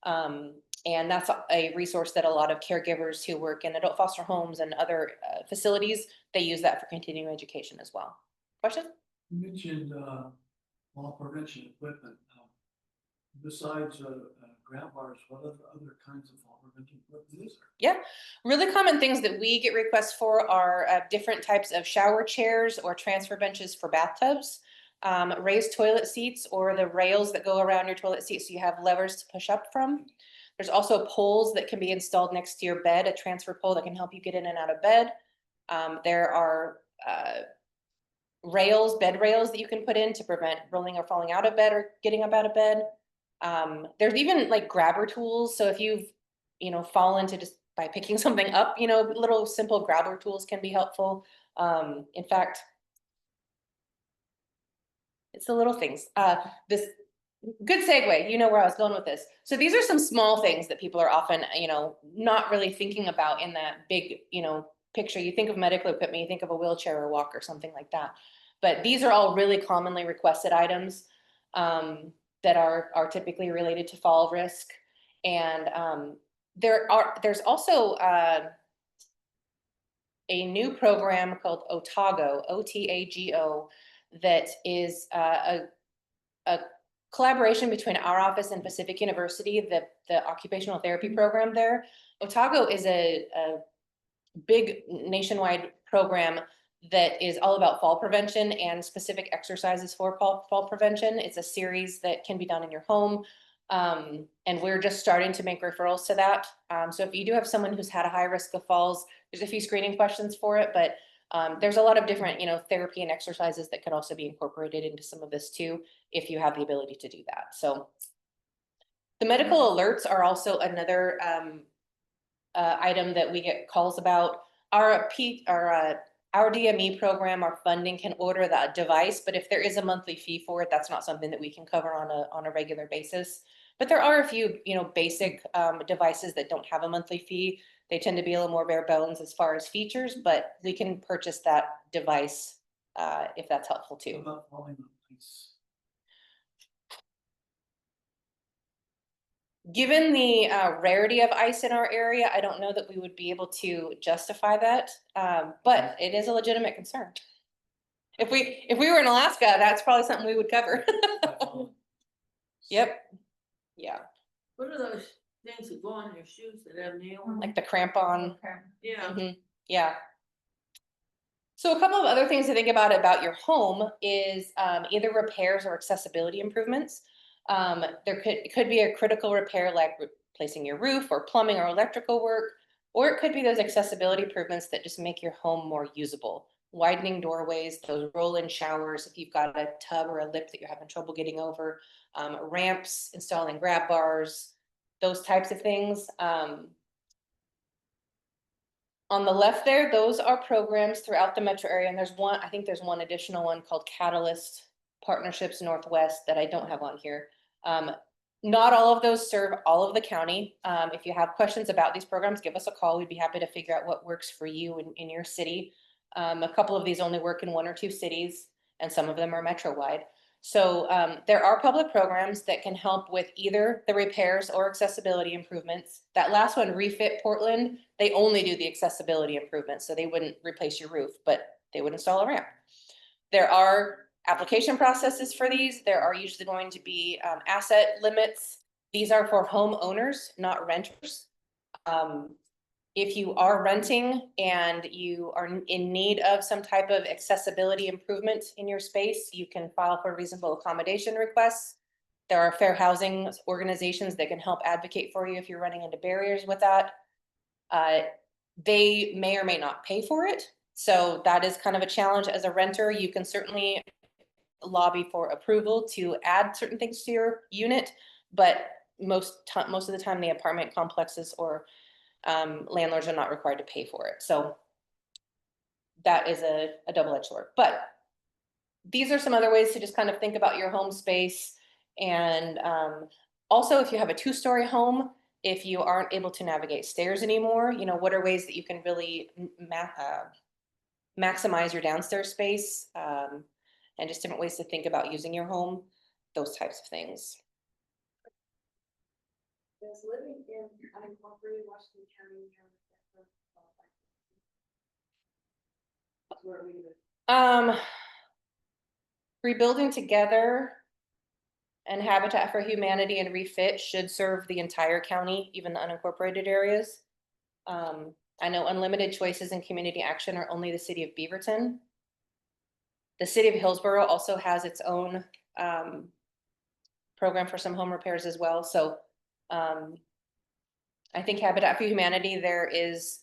C: And that's a resource that a lot of caregivers who work in adult foster homes and other facilities, they use that for continuing education as well. Question?
H: You mentioned fall prevention equipment. Besides grab bars, what other kinds of fall prevention equipment is there?
C: Yeah, really common things that we get requests for are different types of shower chairs or transfer benches for bathtubs, raised toilet seats or the rails that go around your toilet seat so you have levers to push up from. There's also poles that can be installed next to your bed, a transfer pole that can help you get in and out of bed. There are bed rails that you can put in to prevent rolling or falling out of bed or getting up out of bed. There's even like grabber tools. So if you've, fallen to just by picking something up, little simple grabber tools can be helpful. In fact, it's the little things. This good segue, you know where I was going with this. So these are some small things that people are often, not really thinking about in that big, picture. You think of medical equipment, you think of a wheelchair or walker, something like that. But these are all really commonly requested items that are typically related to fall risk. And there's also a new program called OTAGO, O-T-A-G-O, that is a collaboration between our office and Pacific University, the occupational therapy program there. OTAGO is a big nationwide program that is all about fall prevention and specific exercises for fall prevention. It's a series that can be done in your home. And we're just starting to make referrals to that. So if you do have someone who's had a high risk of falls, there's a few screening questions for it, but there's a lot of different, therapy and exercises that could also be incorporated into some of this too, if you have the ability to do that. So the medical alerts are also another item that we get calls about. Our DME program, our funding can order that device, but if there is a monthly fee for it, that's not something that we can cover on a regular basis. But there are a few, basic devices that don't have a monthly fee. They tend to be a little more bare bones as far as features, but we can purchase that device if that's helpful too.
H: What about falling on ice?
C: Given the rarity of ice in our area, I don't know that we would be able to justify that, but it is a legitimate concern. If we were in Alaska, that's probably something we would cover. Yep. Yeah.
D: What are those things that go on your shoes that have nails?
C: Like the crampon.
D: Yeah.
C: Yeah. So a couple of other things to think about your home is either repairs or accessibility improvements. It could be a critical repair like replacing your roof or plumbing or electrical work, or it could be those accessibility improvements that just make your home more usable. widening doorways, those roll-in showers, if you've got a tub or a lip that you're having trouble getting over, ramps, installing grab bars, those types of things. On the left there, those are programs throughout the metro area, and there's one, I think there's one additional one called Catalyst Partnerships Northwest that I don't have on here. Not all of those serve all of the county. If you have questions about these programs, give us a call. We'd be happy to figure out what works for you in your city. A couple of these only work in 1 or 2 cities, and some of them are metro-wide. So there are public programs that can help with either the repairs or accessibility improvements. That last one, Refit Portland, they only do the accessibility improvements, so they wouldn't replace your roof, but they would install a ramp. There are application processes for these. There are usually going to be asset limits. These are for homeowners, not renters. If you are renting and you are in need of some type of accessibility improvement in your space, you can file for reasonable accommodation requests. There are fair housing organizations that can help advocate for you if you're running into barriers with that. They may or may not pay for it. So that is kind of a challenge as a renter. You can certainly lobby for approval to add certain things to your unit, but most of the time the apartment complexes or landlords are not required to pay for it. So that is a double-edged sword. But these are some other ways to just kind of think about your home space. And also, if you have a 2-story home, if you aren't able to navigate stairs anymore, you know, what are ways that you can really maximize your downstairs space, and just different ways to think about using your home, those types of things.
F: Does living in unincorporated Washington County have where we live?
C: Rebuilding Together and Habitat for Humanity and Refit should serve the entire county, even the unincorporated areas. I know Unlimited Choices and Community Action are only the city of Beaverton. The city of Hillsborough also has its own program for some home repairs as well. So I think Habitat for Humanity, there is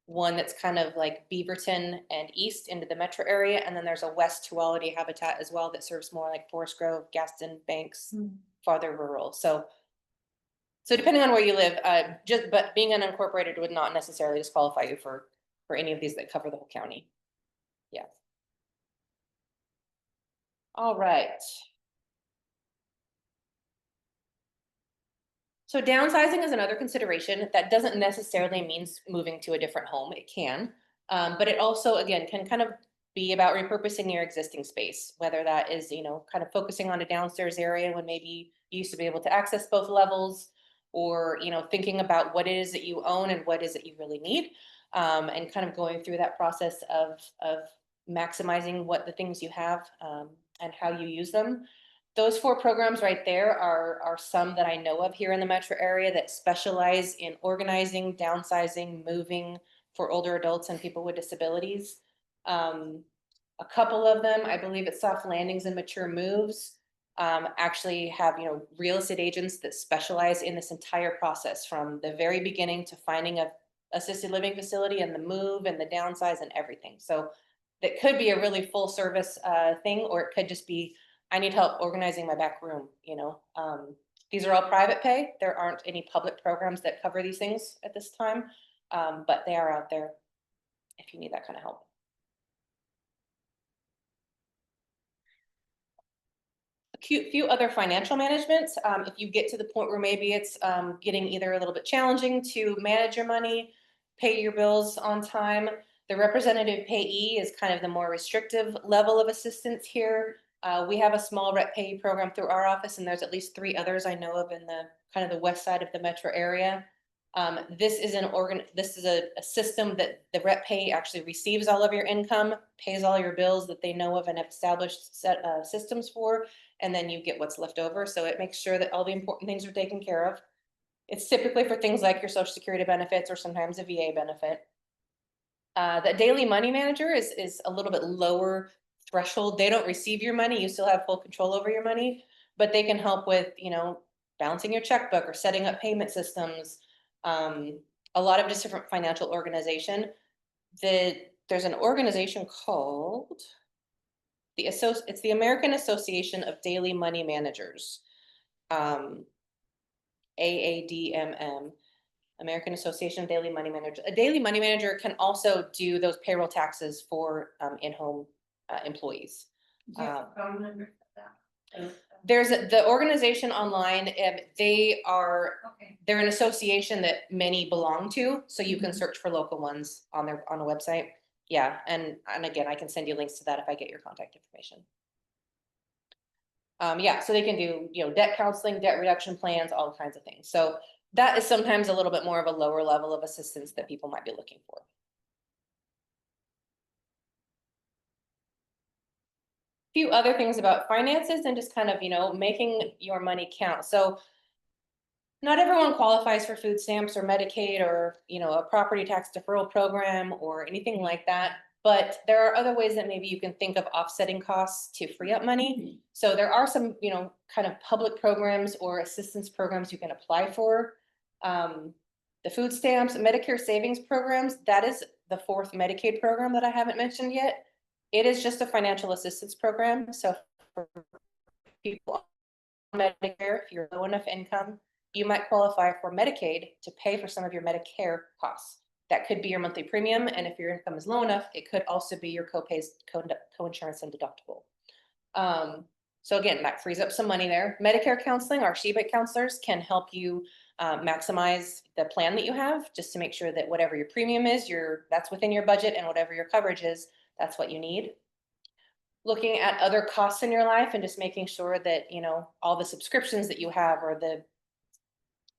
C: one that's kind of like Beaverton and east into the metro area. And then there's a West Tuolumne Habitat as well that serves more like Forest Grove, Gaston, Banks, farther rural. So depending on where you live, but being unincorporated would not necessarily disqualify you for any of these that cover the whole county. Yeah. All right. So downsizing is another consideration. That doesn't necessarily mean moving to a different home. It can, but it also, again, can kind of be about repurposing your existing space, whether that is, you know, kind of focusing on a downstairs area when maybe you used to be able to access both levels, or, you know, thinking about what it is that you own and what is it you really need, and kind of going through that process of maximizing what the things you have and how you use them. Those 4 programs right there are some that I know of here in the metro area that specialize in organizing, downsizing, moving for older adults and people with disabilities. A couple of them, I believe it's Soft Landings and Mature Moves, actually have, you know, real estate agents that specialize in this entire process from the very beginning to finding a assisted living facility and the move and the downsize and everything. So that could be a really full service thing, or it could just be, I need help organizing my back room, you know. These are all private pay. There aren't any public programs that cover these things at this time, but they are out there if you need that kind of help. A few other financial management. If you get to the point where maybe it's getting either a little bit challenging to manage your money, pay your bills on time, the representative payee is kind of the more restrictive level of assistance here. We have a small rep payee program through our office, and there's at least 3 others I know of in the kind of the west side of the metro area. This is a system that the rep payee actually receives all of your income, pays all your bills that they know of and have established set systems for, and then you get what's left over. So it makes sure that all the important things are taken care of. It's typically for things like your Social Security benefits or sometimes a VA benefit. The daily money manager is a little bit lower threshold. They don't receive your money. You still have full control over your money, but they can help with, you know, balancing your checkbook or setting up payment systems. A lot of just different financial organization. The there's an organization called it's the American Association of Daily Money Managers. AADMM, American Association of Daily Money Managers. A daily money manager can also do those payroll taxes for in-home employees. There's the organization online, they're an association that many belong to, so you can search for local ones on a website. Yeah, and again, I can send you links to that if I get your contact information. Yeah, so they can do, debt counseling, debt reduction plans, all kinds of things. So that is sometimes a little bit more of a lower level of assistance that people might be looking for. Few other things about finances and just kind of, making your money count. So not everyone qualifies for food stamps or Medicaid or, a property tax deferral program or anything like that. But there are other ways that maybe you can think of offsetting costs to free up money. So there are some, kind of public programs or assistance programs you can apply for. The food stamps, Medicare savings programs, that is the 4th Medicaid program that I haven't mentioned yet. It is just a financial assistance program. So for people on Medicare, if you're low enough income, you might qualify for Medicaid to pay for some of your Medicare costs. That could be your monthly premium, and if your income is low enough, it could also be your co-pays, co-insurance, and deductible. So again, that frees up some money there. Medicare counseling, our SHEBA counselors can help you maximize the plan that you have, just to make sure that whatever your premium is, that's within your budget, and whatever your coverage is, that's what you need. Looking at other costs in your life and just making sure that, all the subscriptions that you have or the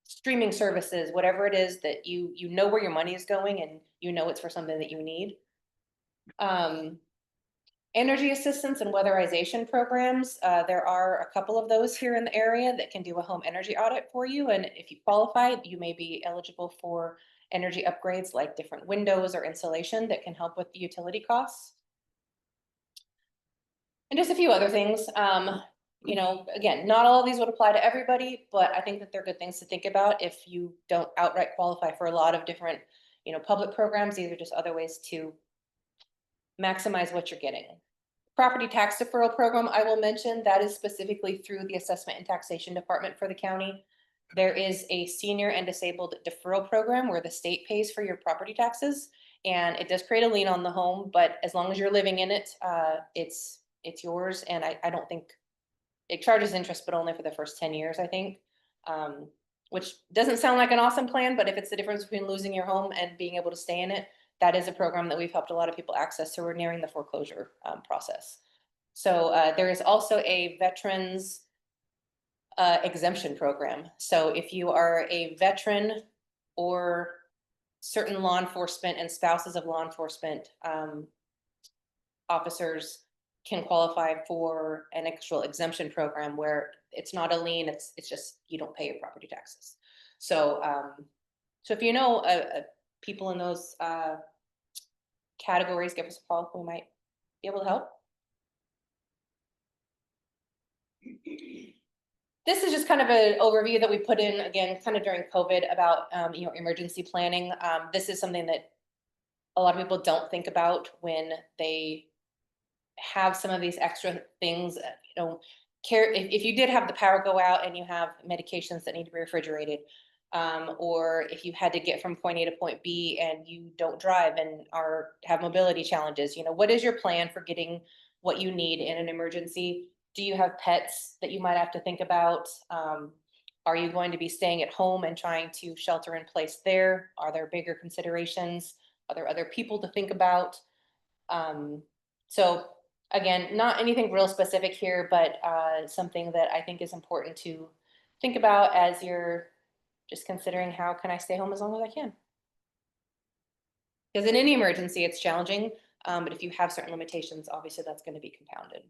C: streaming services, whatever it is that you know where your money is going and it's for something that you need. Energy assistance and weatherization programs. There are a couple of those here in the area that can do a home energy audit for you. And if you qualify, you may be eligible for energy upgrades like different windows or insulation that can help with the utility costs. And just a few other things. Again, not all of these would apply to everybody, but I think that they're good things to think about if you don't outright qualify for a lot of different, public programs. These are just other ways to maximize what you're getting. Property tax deferral program, I will mention, that is specifically through the Assessment and Taxation Department for the county. There is a senior and disabled deferral program where the state pays for your property taxes, and it does create a lien on the home, but as long as you're living in it, it's yours. And I don't think it charges interest, but only for the first 10 years, I think, which doesn't sound like an awesome plan, but if it's the difference between losing your home and being able to stay in it, that is a program that we've helped a lot of people access. So we're nearing the foreclosure process. So there is also a veterans exemption program. So if you are a veteran or certain law enforcement and spouses of law enforcement officers can qualify for an actual exemption program where it's not a lien, it's just you don't pay your property taxes. So so if you know people in those categories, give us a call. We might be able to help. This is just kind of an overview that we put in, again, kind of during COVID about emergency planning. This is something that a lot of people don't think about when they have some of these extra things. If you did have the power go out and you have medications that need to be refrigerated, or if you had to get from point A to point B and you don't drive and have mobility challenges, what is your plan for getting what you need in an emergency? Do you have pets that you might have to think about? Are you going to be staying at home and trying to shelter in place there? Are there bigger considerations? Are there other people to think about? So again, not anything real specific here, but something that I think is important to think about as you're just considering how can I stay home as long as I can. Because in any emergency, it's challenging, but if you have certain limitations, obviously that's going to be compounded.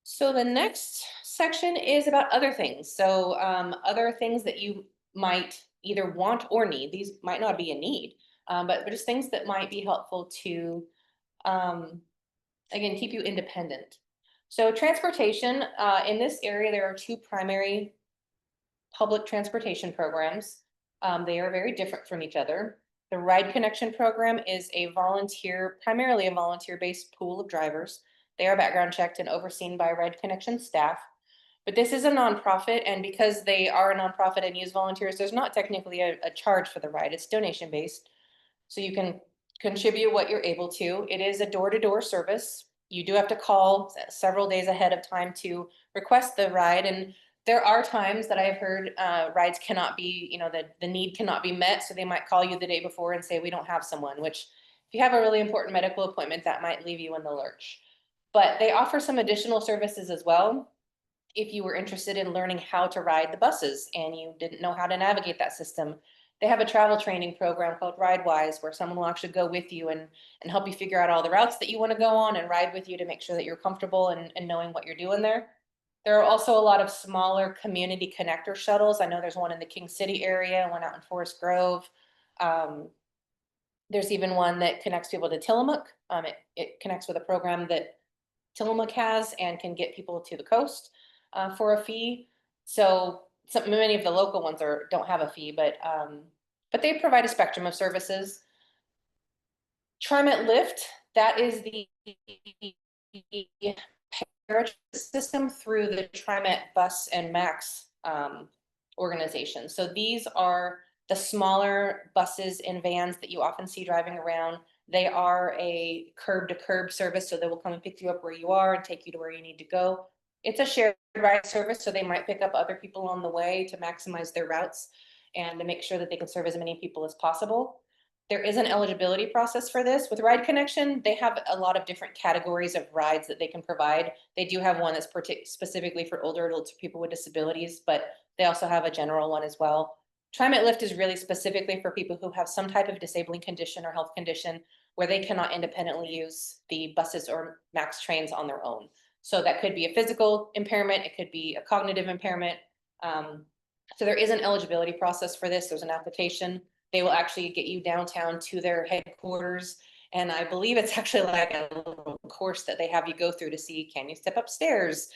C: So the next section is about other things. So other things that you might either want or need. These might not be a need, but just things that might be helpful to, again, keep you independent. So transportation, in this area, there are two primary public transportation programs. They are very different from each other. The Ride Connection program is primarily a volunteer-based pool of drivers. They are background checked and overseen by Ride Connection staff. But this is a nonprofit, and because they are a nonprofit and use volunteers, there's not technically a charge for the ride. It's donation-based. So you can contribute what you're able to. It is a door-to-door service. You do have to call several days ahead of time to request the ride. And there are times that I've heard rides cannot be, the need cannot be met. So they might call you the day before and say, we don't have someone, which if you have a really important medical appointment, that might leave you in the lurch. But they offer some additional services as well. If you were interested in learning how to ride the buses and you didn't know how to navigate that system, they have a travel training program called RideWise, where someone will actually go with you and help you figure out all the routes that you want to go on and ride with you to make sure that you're comfortable and knowing what you're doing there. There are also a lot of smaller community connector shuttles. I know there's one in the King City area, one out in Forest Grove. There's even one that connects people to Tillamook. It connects with a program that Tillamook has and can get people to the coast for a fee. So many of the local ones don't have a fee, but they provide a spectrum of services. TriMet Lift, that is the carriage system through the TriMet Bus and Max organization. So these are the smaller buses and vans that you often see driving around. They are a curb-to-curb service, so they will come and pick you up where you are and take you to where you need to go. It's a shared ride service, so they might pick up other people on the way to maximize their routes and to make sure that they can serve as many people as possible. There is an eligibility process for this. With Ride Connection, they have a lot of different categories of rides that they can provide. They do have one that's specifically for older adults or people with disabilities, but they also have a general one as well. TriMet Lift is really specifically for people who have some type of disabling condition or health condition where they cannot independently use the buses or Max trains on their own. So that could be a physical impairment, it could be a cognitive impairment. So there is an eligibility process for this. There's an application. They will actually get you downtown to their headquarters. And I believe it's actually like a little course that they have you go through to see, can you step upstairs?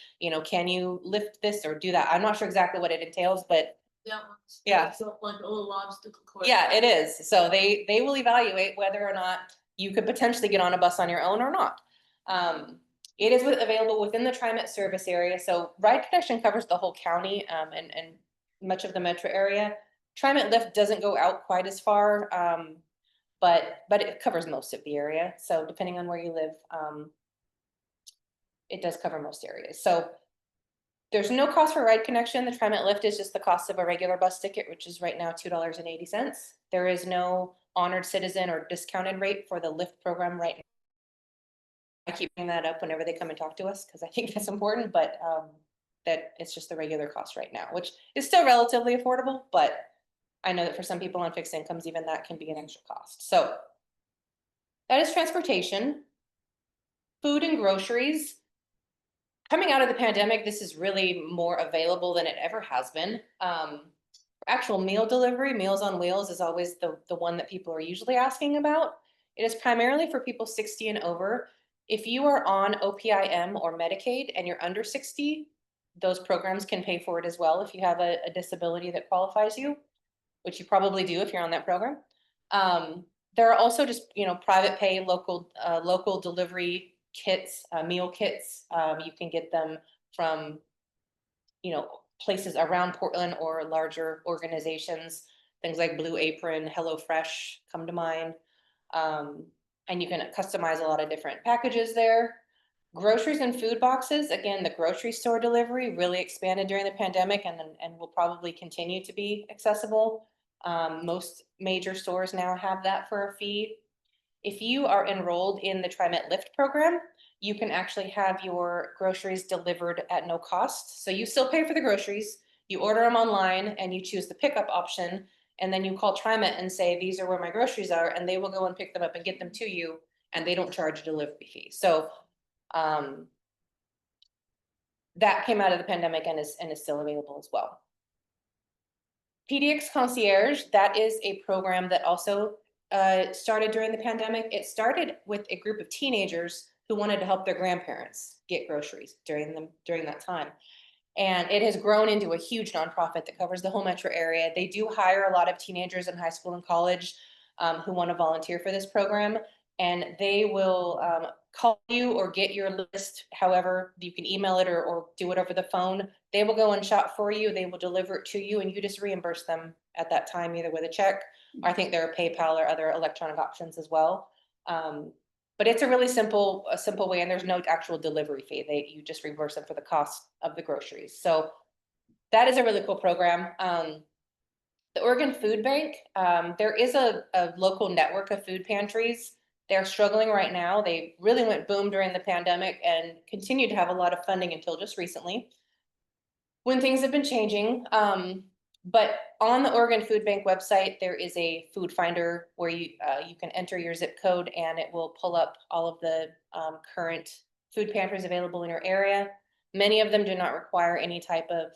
C: Can you lift this or do that? I'm not sure exactly what it entails, but yeah.
D: So like a little obstacle course.
C: Yeah, it is. So they will evaluate whether or not you could potentially get on a bus on your own or not. It is available within the TriMet service area. So Ride Connection covers the whole county and much of the metro area. TriMet Lift doesn't go out quite as far, but it covers most of the area. So depending on where you live, it does cover most areas. So there's no cost for Ride Connection. The TriMet Lift is just the cost of a regular bus ticket, which is right now $2.80. There is no honored citizen or discounted rate for the Lyft program right now. I keep bringing that up whenever they come and talk to us because I think that's important, but that it's just the regular cost right now, which is still relatively affordable, but I know that for some people on fixed incomes, even that can be an extra cost. So that is transportation. Food and groceries. Coming out of the pandemic, this is really more available than it ever has been. Actual meal delivery, Meals on Wheels is always the one that people are usually asking about. It is primarily for people 60 and over. If you are on OPIM or Medicaid and you're under 60, those programs can pay for it as well if you have a disability that qualifies you, which you probably do if you're on that program. There are also just private pay local delivery kits, meal kits. You can get them from places around Portland or larger organizations. Things like Blue Apron, HelloFresh come to mind. And you can customize a lot of different packages there. Groceries and food boxes, again, the grocery store delivery really expanded during the pandemic and will probably continue to be accessible. Most major stores now have that for a fee. If you are enrolled in the TriMet Lift program, you can actually have your groceries delivered at no cost. So you still pay for the groceries, you order them online and you choose the pickup option. And then you call TriMet and say, these are where my groceries are, and they will go and pick them up and get them to you, and they don't charge a delivery fee. So that came out of the pandemic and is still available as well. PDX Concierge, that is a program that also started during the pandemic. It started with a group of teenagers who wanted to help their grandparents get groceries during that time. And it has grown into a huge nonprofit that covers the whole metro area. They do hire a lot of teenagers in high school and college who want to volunteer for this program. And they will call you or get your list, however, you can email it or do it over the phone. They will go and shop for you. They will deliver it to you and you just reimburse them at that time, either with a check. I think there are PayPal or other electronic options as well. But it's a really simple way, and there's no actual delivery fee. You just reimburse them for the cost of the groceries. So that is a really cool program. The Oregon Food Bank, there is a local network of food pantries. They're struggling right now. They really went boom during the pandemic and continue to have a lot of funding until just recently, when things have been changing. But on the Oregon Food Bank website, there is a food finder where you can enter your zip code and it will pull up all of the current food pantries available in your area. Many of them do not require any type of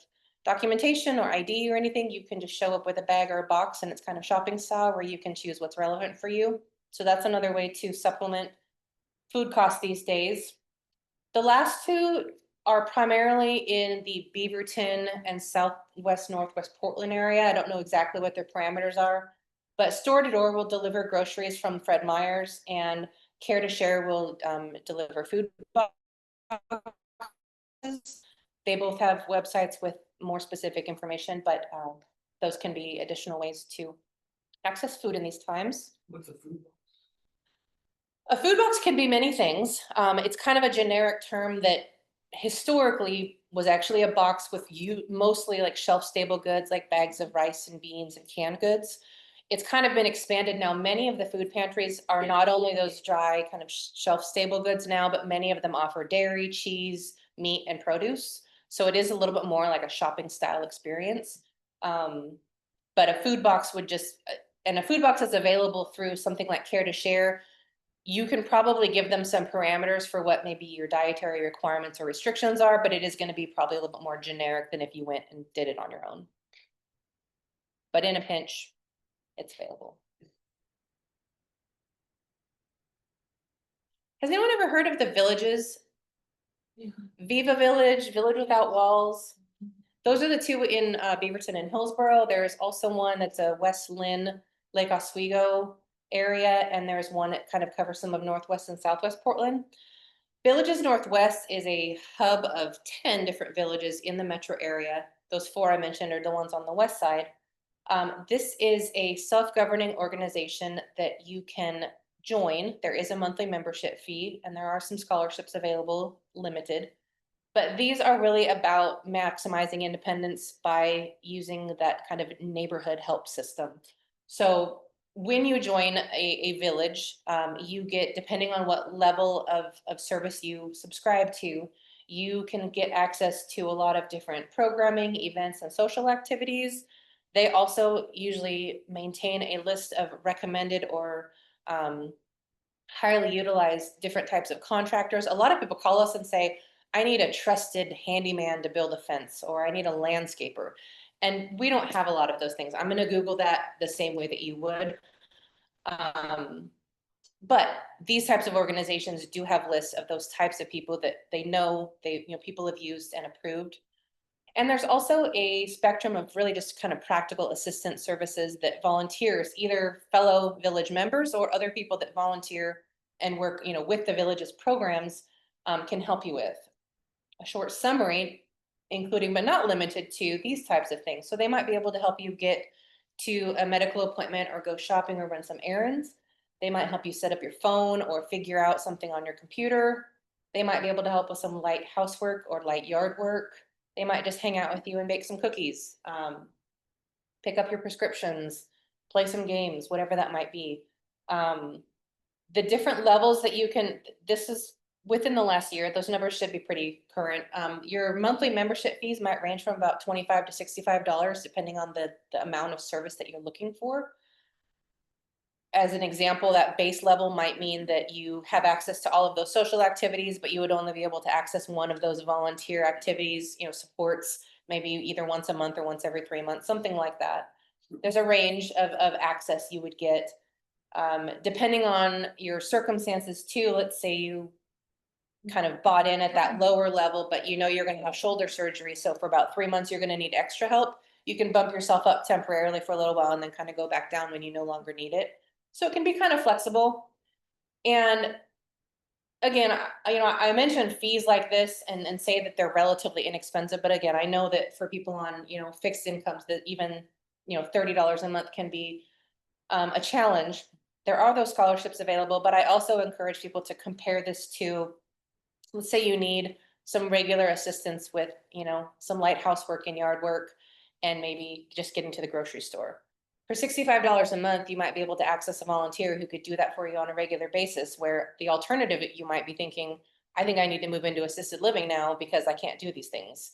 C: documentation or ID or anything. You can just show up with a bag or a box, and it's kind of shopping style where you can choose what's relevant for you. So that's another way to supplement food costs these days. The last two are primarily in the Beaverton and southwest northwest Portland area. I don't know exactly what their parameters are, but Store to Door will deliver groceries from Fred Meyer's, and Care to Share will deliver food boxes. They both have websites with more specific information, but those can be additional ways to access food in these times.
H: What's a food box?
C: A food box can be many things. It's kind of a generic term that historically was actually a box with mostly like shelf stable goods, like bags of rice and beans and canned goods. It's kind of been expanded now. Many of the food pantries are not only those dry kind of shelf stable goods now, but many of them offer dairy, cheese, meat, and produce. So it is a little bit more like a shopping style experience. But a food box would just, and a food box is available through something like Care to Share. You can probably give them some parameters for what maybe your dietary requirements or restrictions are, but it is going to be probably a little bit more generic than if you went and did it on your own. But in a pinch, it's available. Has anyone ever heard of the villages? Viva Village, Village Without Walls. Those are the two in Beaverton and Hillsborough. There's also one that's a West Lynn, Lake Oswego area, and there's one that kind of covers some of Northwest and Southwest Portland. Villages Northwest is a hub of 10 different villages in the metro area. Those 4 I mentioned are the ones on the west side. This is a self-governing organization that you can join. There is a monthly membership fee, and there are some scholarships available, limited. But these are really about maximizing independence by using that kind of neighborhood help system. So when you join a village, you get, depending on what level of service you subscribe to, you can get access to a lot of different programming, events, and social activities. They also usually maintain a list of recommended or highly utilized different types of contractors. A lot of people call us and say, I need a trusted handyman to build a fence, or I need a landscaper. And we don't have a lot of those things. I'm going to Google that the same way that you would. But these types of organizations do have lists of those types of people that they know people have used and approved. And there's also a spectrum of really just kind of practical assistance services that volunteers, either fellow village members or other people that volunteer and work, with the village's programs, can help you with. A short summary, including but not limited to these types of things. So they might be able to help you get to a medical appointment or go shopping or run some errands. They might help you set up your phone or figure out something on your computer. They might be able to help with some light housework or light yard work. They might just hang out with you and bake some cookies, pick up your prescriptions, play some games, whatever that might be. The different levels that you can, this is within the last year, those numbers should be pretty current. Your monthly membership fees might range from about $25 to $65, depending on the amount of service that you're looking for. As an example, that base level might mean that you have access to all of those social activities, but you would only be able to access one of those volunteer activities, supports, maybe either once a month or once every 3 months, something like that. There's a range of access you would get, depending on your circumstances too. Let's say you kind of bought in at that lower level, but you know you're gonna have shoulder surgery, so for about 3 months, you're gonna need extra help. You can bump yourself up temporarily for a little while and then kind of go back down when you no longer need it. So it can be kind of flexible. And again, I mentioned fees like this and say that they're relatively inexpensive, but again, I know that for people on, fixed incomes, that even, $30 a month can be a challenge. There are those scholarships available, but I also encourage people to compare this to, let's say you need some regular assistance with, some light housework and yard work, and maybe just getting to the grocery store. For $65 a month, you might be able to access a volunteer who could do that for you on a regular basis, where the alternative, you might be thinking, I think I need to move into assisted living now because I can't do these things.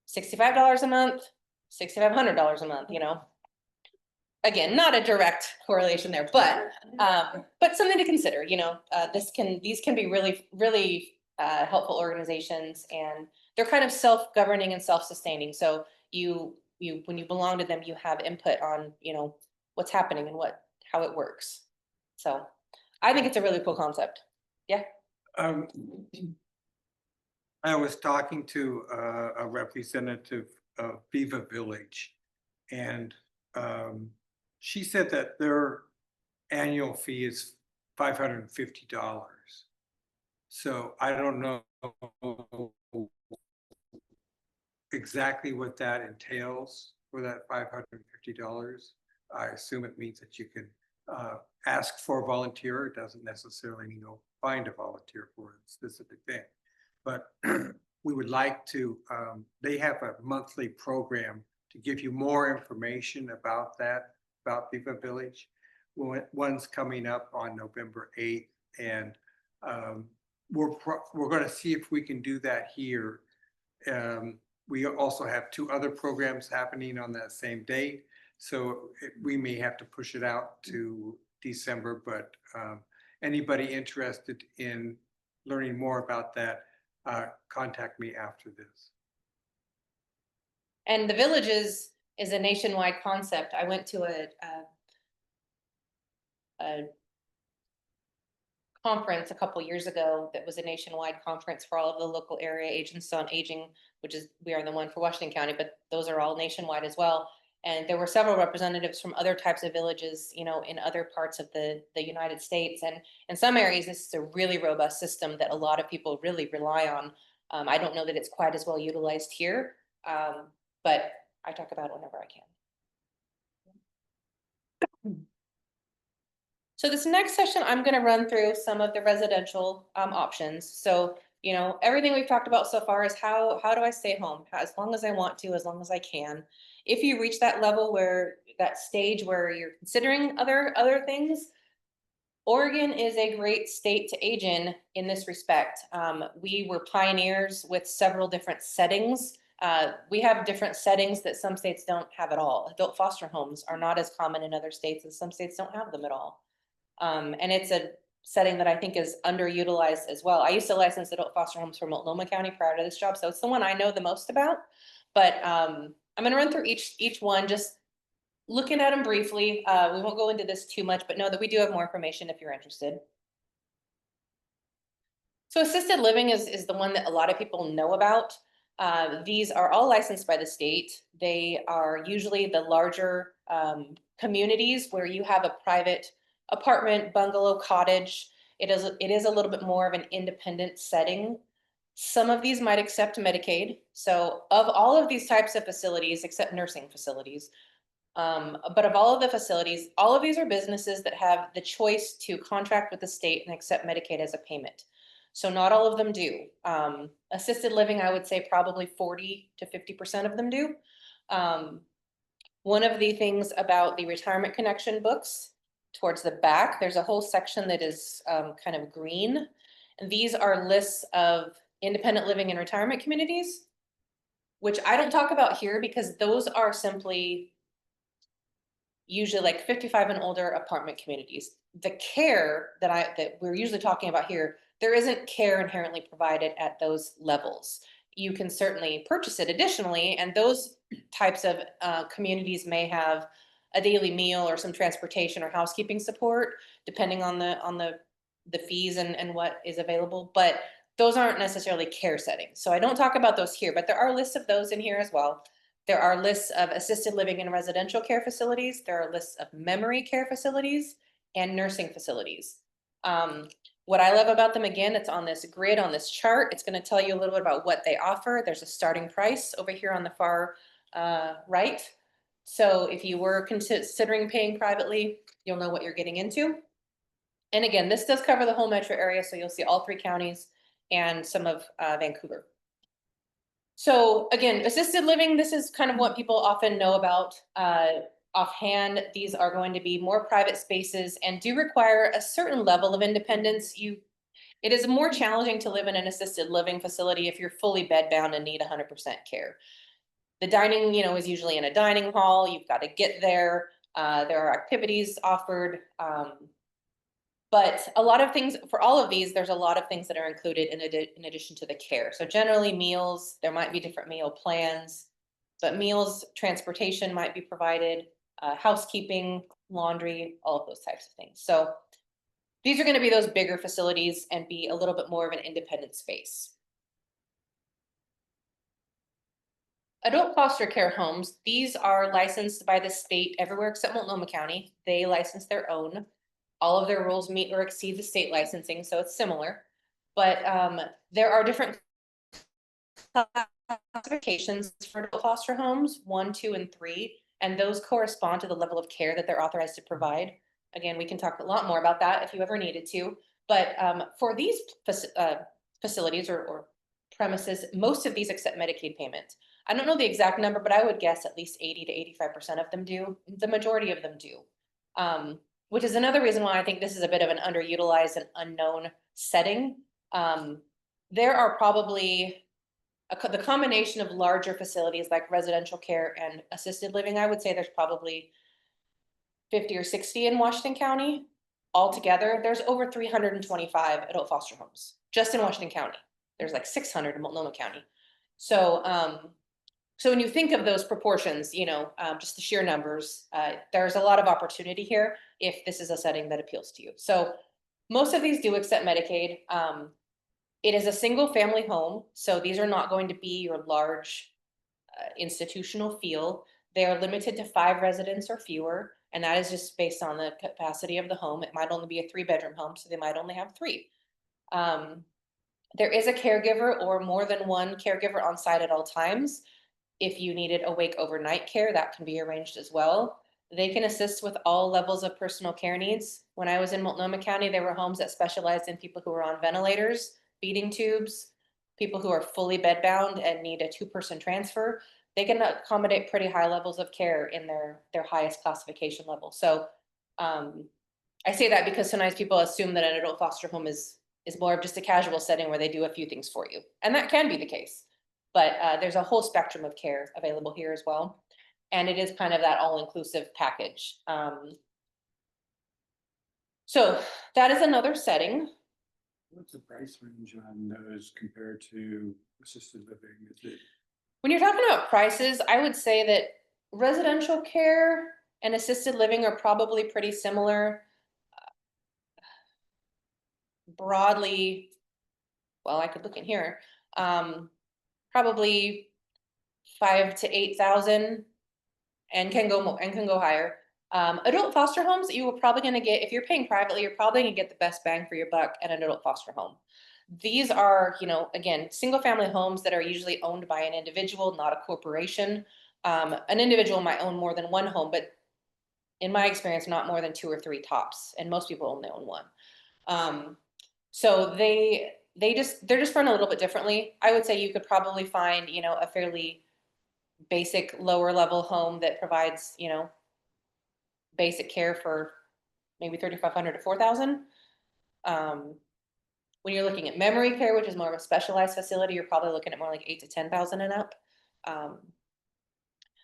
C: $65 a month, $6,500 a month, Again, not a direct correlation there, but something to consider, these can be really, really helpful organizations, and they're kind of self-governing and self-sustaining. So when you belong to them, you have input on, what's happening and how it works. So I think it's a really cool concept. Yeah.
A: I was talking to a representative of Viva Village, and she said that their annual fee is $550. So I don't know exactly what that entails for that $550. I assume it means that you can ask for a volunteer. It doesn't necessarily mean find a volunteer for a specific thing. But we would like to, they have a monthly program to give you more information about that, about Viva Village. One's coming up on November 8th, and we're going to see if we can do that here. We also have 2 other programs happening on that same date, so we may have to push it out to December, but anybody interested in learning more about that, contact me after this.
C: And the Villages is a nationwide concept. I went to a conference a couple years ago that was a nationwide conference for all of the local area agents on aging, we are the one for Washington County, but those are all nationwide as well. And there were several representatives from other types of villages, in other parts of the United States. And in some areas, this is a really robust system that a lot of people really rely on. I don't know that it's quite as well utilized here, but I talk about it whenever I can. So this next session, I'm going to run through some of the residential options. So, everything we've talked about so far is how do I stay home as long as I want to, as long as I can. If you reach that level that stage where you're considering other things, Oregon is a great state to age in this respect. We were pioneers with several different settings. We have different settings that some states don't have at all. Adult foster homes are not as common in other states, and some states don't have them at all. And it's a setting that I think is underutilized as well. I used to license adult foster homes for Multnomah County prior to this job, so it's the one I know the most about. But I'm going to run through each one, just looking at them briefly. We won't go into this too much, but know that we do have more information if you're interested. So assisted living is the one that a lot of people know about. These are all licensed by the state. They are usually the larger communities where you have a private apartment, bungalow, cottage. It is a little bit more of an independent setting. Some of these might accept Medicaid. So of all of these types of facilities, except nursing facilities, but of all of the facilities, all of these are businesses that have the choice to contract with the state and accept Medicaid as a payment. So not all of them do. Assisted living, I would say probably 40 to 50% of them do. One of the things about the retirement connection books, towards the back, there's a whole section that is kind of green. And these are lists of independent living and retirement communities, which I don't talk about here because those are simply usually like 55 and older apartment communities. The care that we're usually talking about here, there isn't care inherently provided at those levels. You can certainly purchase it additionally, and those types of communities may have a daily meal or some transportation or housekeeping support, depending on the fees and what is available. But those aren't necessarily care settings. So I don't talk about those here, but there are lists of those in here as well. There are lists of assisted living and residential care facilities. There are lists of memory care facilities and nursing facilities. What I love about them, again, it's on this grid, on this chart. It's going to tell you a little bit about what they offer. There's a starting price over here on the far right. So if you were considering paying privately, you'll know what you're getting into. And again, this does cover the whole metro area, so you'll see all 3 counties and some of Vancouver. So again, assisted living, this is kind of what people often know about. Offhand, these are going to be more private spaces and do require a certain level of independence. It is more challenging to live in an assisted living facility if you're fully bedbound and need 100% care. The dining, is usually in a dining hall. You've got to get there. There are activities offered. But a lot of things, for all of these, there's a lot of things that are included in addition to the care. So generally meals, there might be different meal plans, but meals, transportation might be provided, housekeeping, laundry, all of those types of things. So these are going to be those bigger facilities and be a little bit more of an independent space. Adult foster care homes, these are licensed by the state everywhere except Multnomah County. They license their own. All of their rules meet or exceed the state licensing, so it's similar. But there are different classifications for adult foster homes, 1, 2, and 3, and those correspond to the level of care that they're authorized to provide. Again, we can talk a lot more about that if you ever needed to. But for these facilities or premises, most of these accept Medicaid payment. I don't know the exact number, but I would guess at least 80 to 85% of them do. The majority of them do. Which is another reason why I think this is a bit of an underutilized and unknown setting. There are probably the combination of larger facilities like residential care and assisted living. I would say there's probably 50 or 60 in Washington County. Altogether, there's over 325 adult foster homes just in Washington County. There's like 600 in Multnomah County. So, so when you think of those proportions, just the sheer numbers, there's a lot of opportunity here if this is a setting that appeals to you. So most of these do accept Medicaid. It is a single family home. So these are not going to be your large institutional feel. They are limited to 5 residents or fewer. And that is just based on the capacity of the home. It might only be a 3-bedroom home, so they might only have 3. There is a caregiver or more than one caregiver on site at all times. If you needed awake overnight care, that can be arranged as well. They can assist with all levels of personal care needs. When I was in Multnomah County, there were homes that specialized in people who were on ventilators, feeding tubes, people who are fully bedbound and need a 2-person transfer. They can accommodate pretty high levels of care in their highest classification level. So I say that because sometimes people assume that an adult foster home is more of just a casual setting where they do a few things for you. And that can be the case. But there's a whole spectrum of care available here as well. And it is kind of that all-inclusive package. So that is another setting.
I: What's the price range on those compared to assisted living? Is it?
C: When you're talking about prices, I would say that residential care and assisted living are probably pretty similar. Broadly, well, I could look in here. Probably 5,000 to 8,000, and can go higher. Adult foster homes, you are probably going to get, if you're paying privately, you're probably going to get the best bang for your buck at an adult foster home. These are, again, single family homes that are usually owned by an individual, not a corporation. An individual might own more than one home, but in my experience, not more than 2 or 3 tops, and most people only own one. So they're just run a little bit differently. I would say you could probably find, a fairly basic lower level home that provides, basic care for maybe 3,500 to 4,000. When you're looking at memory care, which is more of a specialized facility, you're probably looking at more like 8,000 to 10,000 and up.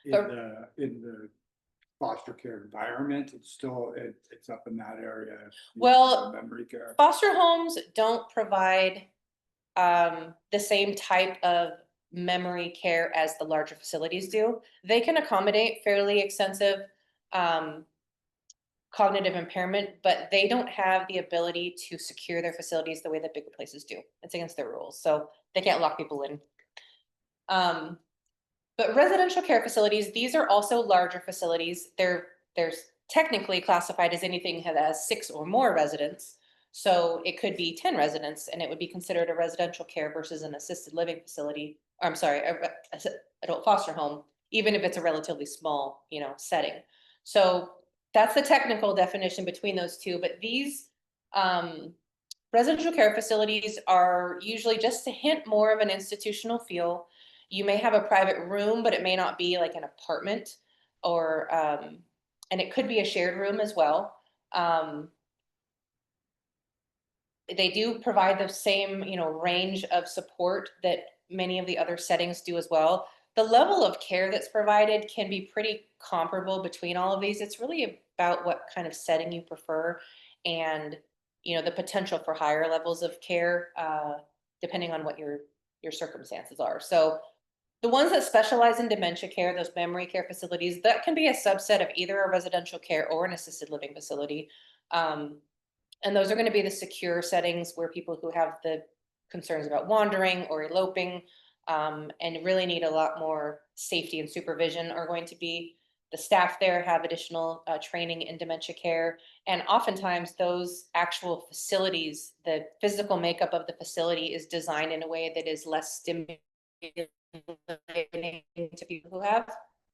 I: In the foster care environment, it's up in that area.
C: Well,
I: Memory care.
C: Foster homes don't provide the same type of memory care as the larger facilities do. They can accommodate fairly extensive cognitive impairment, but they don't have the ability to secure their facilities the way that bigger places do. It's against their rules, so they can't lock people in. But residential care facilities, these are also larger facilities. There's technically classified as anything that has 6 or more residents. So it could be 10 residents and it would be considered a residential care versus an assisted living facility. Or I'm sorry, adult foster home, even if it's a relatively small, setting. So that's the technical definition between those two. But these residential care facilities are usually just a hint more of an institutional feel. You may have a private room, but it may not be like an apartment, or and it could be a shared room as well. They do provide the same, range of support that many of the other settings do as well. The level of care that's provided can be pretty comparable between all of these. It's really about what kind of setting you prefer, and the potential for higher levels of care depending on what your circumstances are. So the ones that specialize in dementia care, those memory care facilities, that can be a subset of either a residential care or an assisted living facility. And those are going to be the secure settings where people who have the concerns about wandering or eloping and really need a lot more safety and supervision are going to be. The staff there have additional training in dementia care. And oftentimes those actual facilities, the physical makeup of the facility is designed in a way that is less stimulating to people who have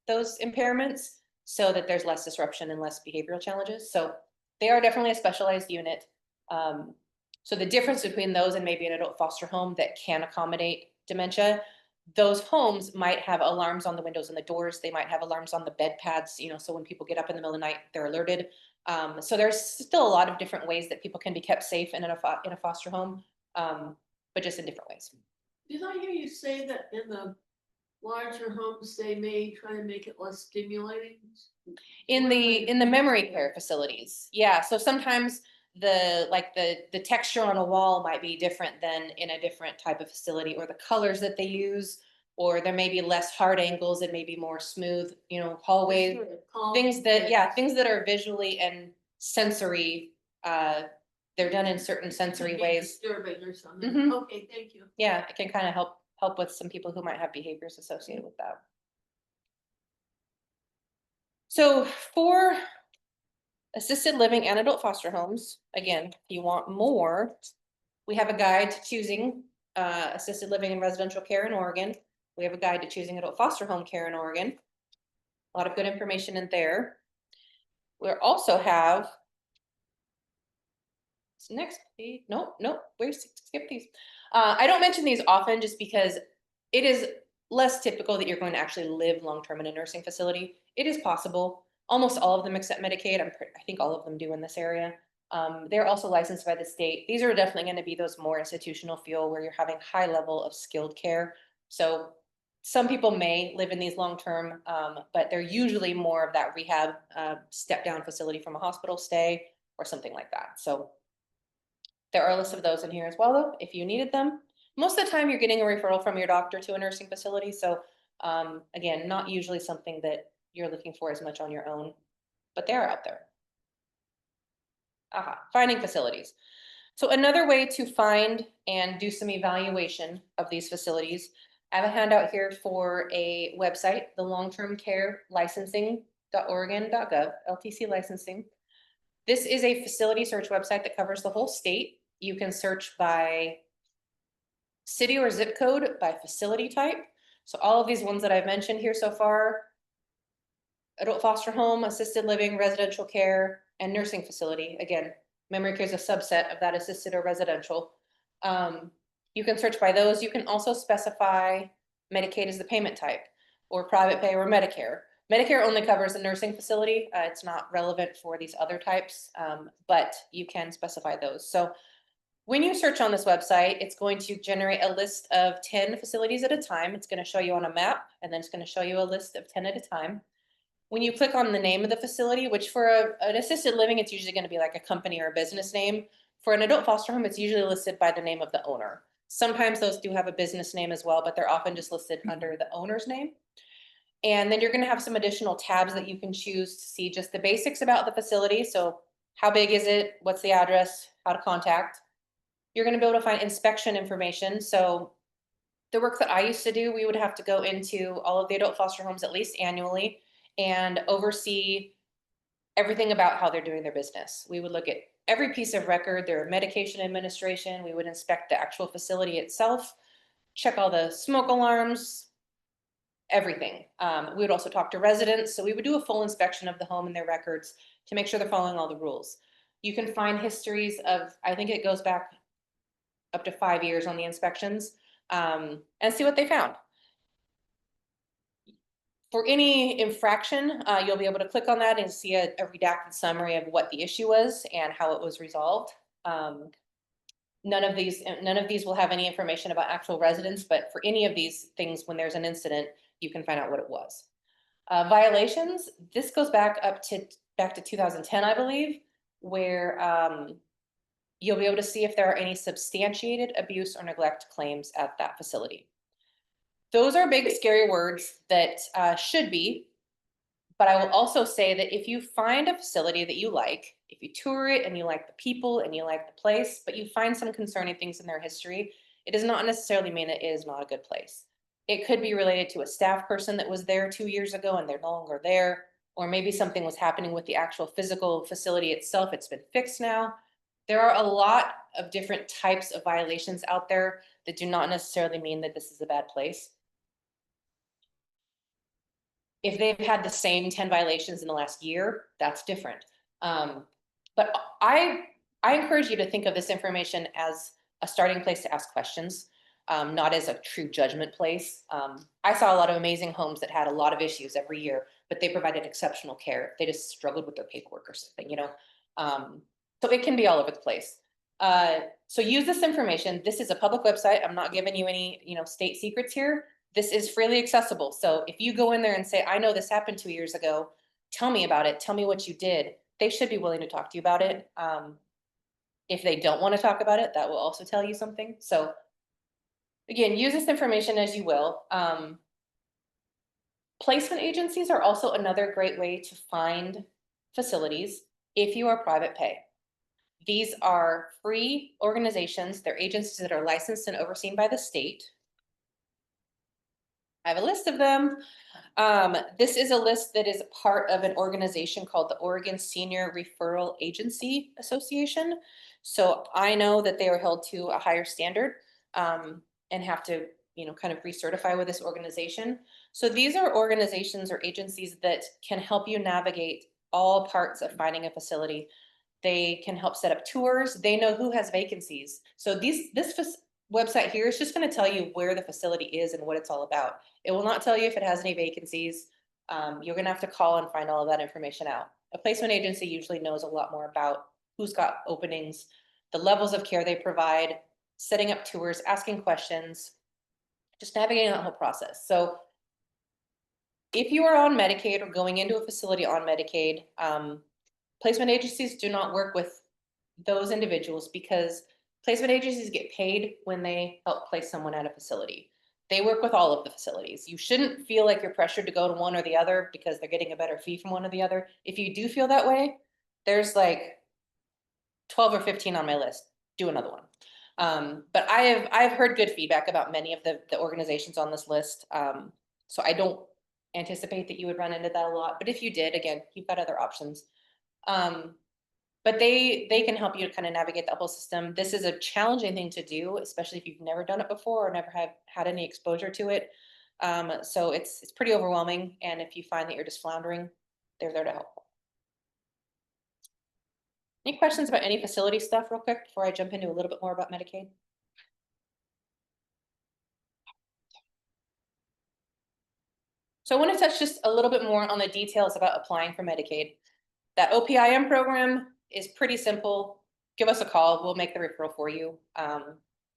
C: those impairments, so that there's less disruption and less behavioral challenges. So they are definitely a specialized unit. So the difference between those and maybe an adult foster home that can accommodate dementia, those homes might have alarms on the windows and the doors. They might have alarms on the bed pads, so when people get up in the middle of the night, they're alerted. So there's still a lot of different ways that people can be kept safe in a foster home, but just in different ways.
D: Did I hear you say that in the larger homes, they may try to make it less stimulating?
C: In the memory care facilities, yeah. So sometimes the texture on a wall might be different than in a different type of facility, or the colors that they use, or there may be less hard angles and maybe more smooth, hallways. Things that are visually and sensory, they're done in certain sensory ways.
D: Disturbing or something.
C: Mhm.
D: Okay, thank you.
C: Yeah, it can kind of help with some people who might have behaviors associated with that. So for assisted living and adult foster homes, again, if you want more, we have a guide to choosing assisted living and residential care in Oregon. We have a guide to choosing adult foster home care in Oregon. A lot of good information in there. We also have next page. Nope, we skip these. I don't mention these often just because it is less typical that you're going to actually live long-term in a nursing facility. It is possible. Almost all of them accept Medicaid. I think all of them do in this area. They're also licensed by the state. These are definitely going to be those more institutional feel where you're having high level of skilled care. So some people may live in these long-term, but they're usually more of that rehab step down facility from a hospital stay or something like that. So there are lists of those in here as well, though, if you needed them. Most of the time, you're getting a referral from your doctor to a nursing facility. So again, not usually something that you're looking for as much on your own, but they're out there. Finding facilities. So another way to find and do some evaluation of these facilities, I have a handout here for a website, the long-term care licensing.oregon.gov, LTC licensing. This is a facility search website that covers the whole state. You can search by city or zip code, by facility type. So all of these ones that I've mentioned here so far, adult foster home, assisted living, residential care, and nursing facility. Again, memory care is a subset of that assisted or residential. You can search by those. You can also specify Medicaid as the payment type, or private pay or Medicare. Medicare only covers the nursing facility. It's not relevant for these other types, but you can specify those. So when you search on this website, it's going to generate a list of 10 facilities at a time. It's going to show you on a map, and then it's going to show you a list of 10 at a time. When you click on the name of the facility, which for an assisted living, it's usually going to be like a company or a business name. For an adult foster home, it's usually listed by the name of the owner. Sometimes those do have a business name as well, but they're often just listed under the owner's name. And then you're gonna have some additional tabs that you can choose to see just the basics about the facility. So how big is it? What's the address? How to contact? You're gonna be able to find inspection information. So the work that I used to do, we would have to go into all of the adult foster homes at least annually and oversee everything about how they're doing their business. We would look at every piece of record, their medication administration. We would inspect the actual facility itself, check all the smoke alarms, everything. We would also talk to residents. So we would do a full inspection of the home and their records to make sure they're following all the rules. You can find histories of, I think it goes back up to 5 years on the inspections, and see what they found. For any infraction, you'll be able to click on that and see a redacted summary of what the issue was and how it was resolved. None of these will have any information about actual residents, but for any of these things, when there's an incident, you can find out what it was. Violations, this goes back to 2010, I believe, where you'll be able to see if there are any substantiated abuse or neglect claims at that facility. Those are big, scary words that should be, but I will also say that if you find a facility that you like, if you tour it and you like the people and you like the place, but you find some concerning things in their history, it does not necessarily mean it is not a good place. It could be related to a staff person that was there 2 years ago and they're no longer there, or maybe something was happening with the actual physical facility itself. It's been fixed now. There are a lot of different types of violations out there that do not necessarily mean that this is a bad place. If they've had the same 10 violations in the last year, that's different. But I encourage you to think of this information as a starting place to ask questions, not as a true judgment place. I saw a lot of amazing homes that had a lot of issues every year, but they provided exceptional care. They just struggled with their paperwork or something, you know? So it can be all over the place. So use this information. This is a public website. I'm not giving you any, state secrets here. This is freely accessible. So if you go in there and say, I know this happened 2 years ago, tell me about it. Tell me what you did. They should be willing to talk to you about it. If they don't want to talk about it, that will also tell you something. So again, use this information as you will. Placement agencies are also another great way to find facilities if you are private pay. These are free organizations. They're agencies that are licensed and overseen by the state. I have a list of them. This is a list that is part of an organization called the Oregon Senior Referral Agency Association. So I know that they are held to a higher standard and have to, kind of recertify with this organization. So these are organizations or agencies that can help you navigate all parts of finding a facility. They can help set up tours. They know who has vacancies. So this website here is just going to tell you where the facility is and what it's all about. It will not tell you if it has any vacancies. You're going to have to call and find all of that information out. A placement agency usually knows a lot more about who's got openings, the levels of care they provide, setting up tours, asking questions, just navigating that whole process. So if you are on Medicaid or going into a facility on Medicaid, placement agencies do not work with those individuals because placement agencies get paid when they help place someone at a facility. They work with all of the facilities. You shouldn't feel like you're pressured to go to one or the other because they're getting a better fee from one or the other. If you do feel that way, there's like 12 or 15 on my list. Do another one. But I've heard good feedback about many of the organizations on this list. So I don't anticipate that you would run into that a lot. But if you did, again, you've got other options. But they can help you to kind of navigate the whole system. This is a challenging thing to do, especially if you've never done it before or never have had any exposure to it. So it's pretty overwhelming. And if you find that you're just floundering, they're there to help. Any questions about any facility stuff real quick before I jump into a little bit more about Medicaid? So I want to touch just a little bit more on the details about applying for Medicaid. That OPIM program is pretty simple. Give us a call. We'll make the referral for you.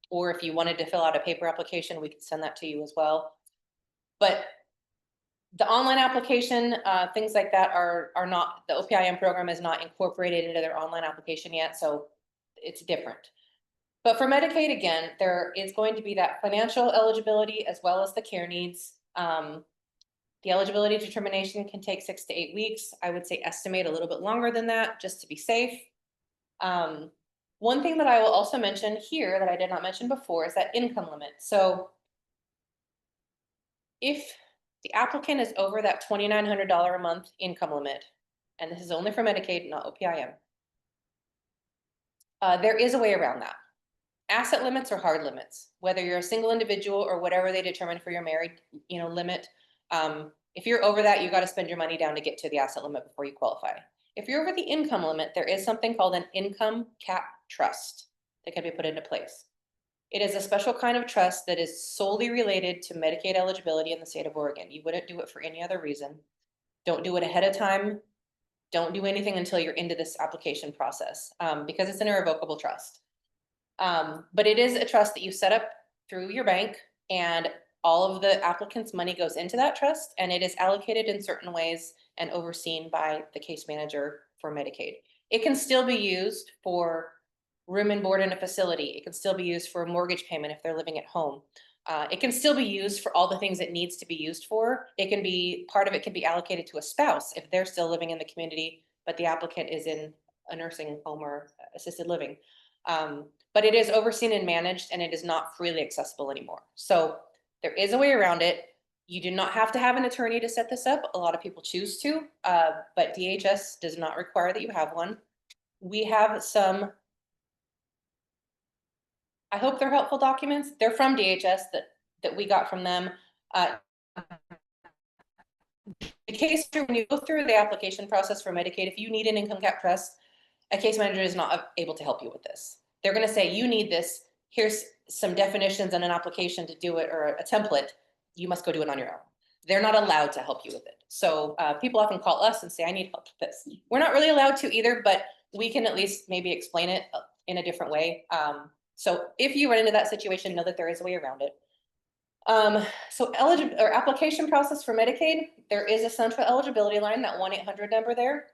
C: Or if you wanted to fill out a paper application, we can send that to you as well. But the online application, things like that are not, the OPIM program is not incorporated into their online application yet, so it's different. But for Medicaid, again, there is going to be that financial eligibility as well as the care needs. The eligibility determination can take 6 to 8 weeks. I would say estimate a little bit longer than that, just to be safe. One thing that I will also mention here that I did not mention before is that income limit. So if the applicant is over that $2,900 a month income limit, and this is only for Medicaid, not OPIM, there is a way around that. Asset limits are hard limits, whether you're a single individual or whatever they determine for your married, limit. If you're over that, you got to spend your money down to get to the asset limit before you qualify. If you're over the income limit, there is something called an income cap trust that can be put into place. It is a special kind of trust that is solely related to Medicaid eligibility in the state of Oregon. You wouldn't do it for any other reason. Don't do it ahead of time. Don't do anything until you're into this application process, because it's an irrevocable trust. But it is a trust that you set up through your bank, and all of the applicant's money goes into that trust, and it is allocated in certain ways and overseen by the case manager for Medicaid. It can still be used for room and board in a facility. It can still be used for a mortgage payment if they're living at home. It can still be used for all the things it needs to be used for. It can be, part of it can be allocated to a spouse if they're still living in the community, but the applicant is in a nursing home or assisted living. But it is overseen and managed, and it is not freely accessible anymore. So there is a way around it. You do not have to have an attorney to set this up. A lot of people choose to, but DHS does not require that you have one. We have some, I hope they're helpful documents. They're from DHS that we got from them. The case, when you go through the application process for Medicaid, if you need an income cap trust, a case manager is not able to help you with this. They're going to say, you need this. Here's some definitions and an application to do it, or a template. You must go do it on your own. They're not allowed to help you with it. So people often call us and say, I need help with this. We're not really allowed to either, but we can at least maybe explain it in a different way. So if you run into that situation, know that there is a way around it. So application process for Medicaid, there is a central eligibility line, that 1-800 number there.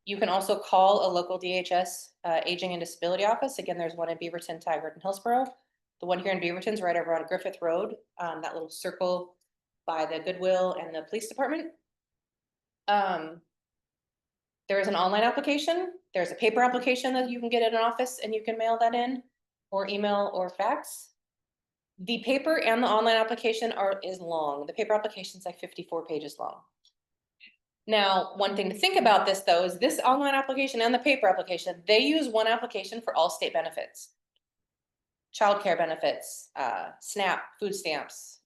C: You can also call a local DHS aging and disability office. Again, there's one in Beaverton, Tigard, and Hillsborough. The one here in Beaverton is right over on Griffith Road, that little circle by the Goodwill and the police department. There is an online application. There's a paper application that you can get at an office, and you can mail that in, or email, or fax. The paper and the online application is long. The paper application is like 54 pages long. Now, one thing to think about this, though, is this online application and the paper application, they use one application for all state benefits. Childcare benefits, SNAP, food stamps,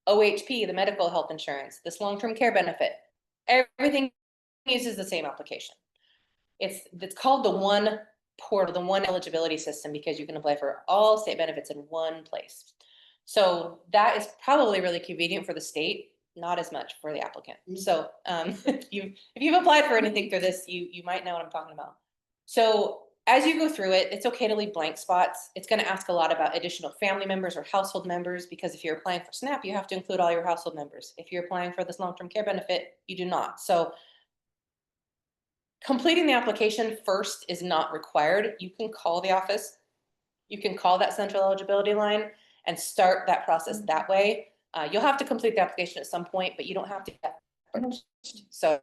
C: OHP, the medical health insurance, this long-term care benefit. Everything uses the same application. It's called the one portal, the one eligibility system, because you can apply for all state benefits in one place. So that is probably really convenient for the state, not as much for the applicant. So if you've applied for anything through this, you might know what I'm talking about. So as you go through it, it's okay to leave blank spots. It's going to ask a lot about additional family members or household members, because if you're applying for SNAP, you have to include all your household members. If you're applying for this long-term care benefit, you do not. So completing the application first is not required. You can call the office. You can call that central eligibility line and start that process that way. You'll have to complete the application at some point, but you don't have to. So.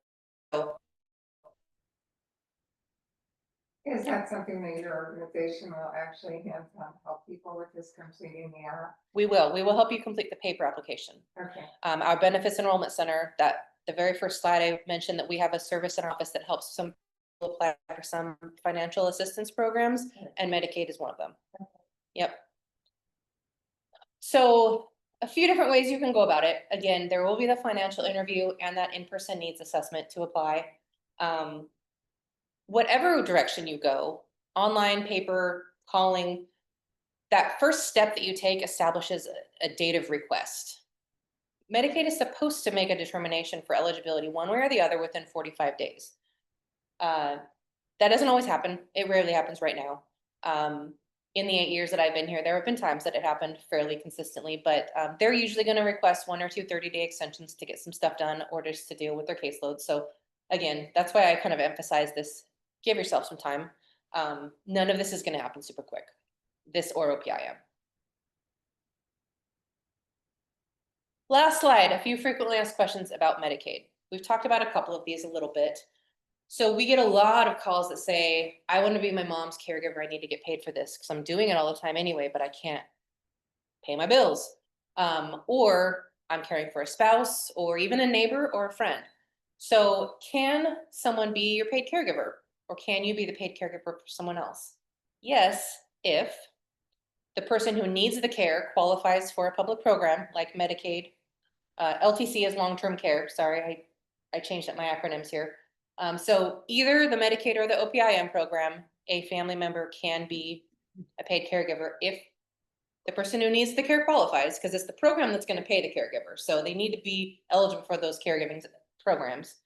B: Is that something that your organization will actually hands-on help people with, this completing the app?
C: We will help you complete the paper application.
B: Okay.
C: Our benefits enrollment center, that the very first slide I mentioned, that we have a service in our office that helps some people apply for some financial assistance programs, and Medicaid is one of them. Yep. So a few different ways you can go about it. Again, there will be the financial interview and that in-person needs assessment to apply. Whatever direction you go, online, paper, calling, that first step that you take establishes a date of request. Medicaid is supposed to make a determination for eligibility one way or the other within 45 days. That doesn't always happen. It rarely happens right now. In the 8 years that I've been here, there have been times that it happened fairly consistently, but they're usually going to request 1 or 2 30-day extensions to get some stuff done, or just to deal with their caseload. So again, that's why I kind of emphasize this. Give yourself some time. None of this is going to happen super quick, this or OPIM. Last slide, a few frequently asked questions about Medicaid. We've talked about a couple of these a little bit. So we get a lot of calls that say, I want to be my mom's caregiver. I need to get paid for this because I'm doing it all the time anyway, but I can't pay my bills. Or I'm caring for a spouse or even a neighbor or a friend. So can someone be your paid caregiver, or can you be the paid caregiver for someone else? Yes, if the person who needs the care qualifies for a public program like Medicaid. LTC is long-term care. Sorry, I changed up my acronyms here. So either the Medicaid or the OPIM program, a family member can be a paid caregiver if the person who needs the care qualifies, because it's the program that's going to pay the caregiver. So they need to be eligible for those caregiving programs.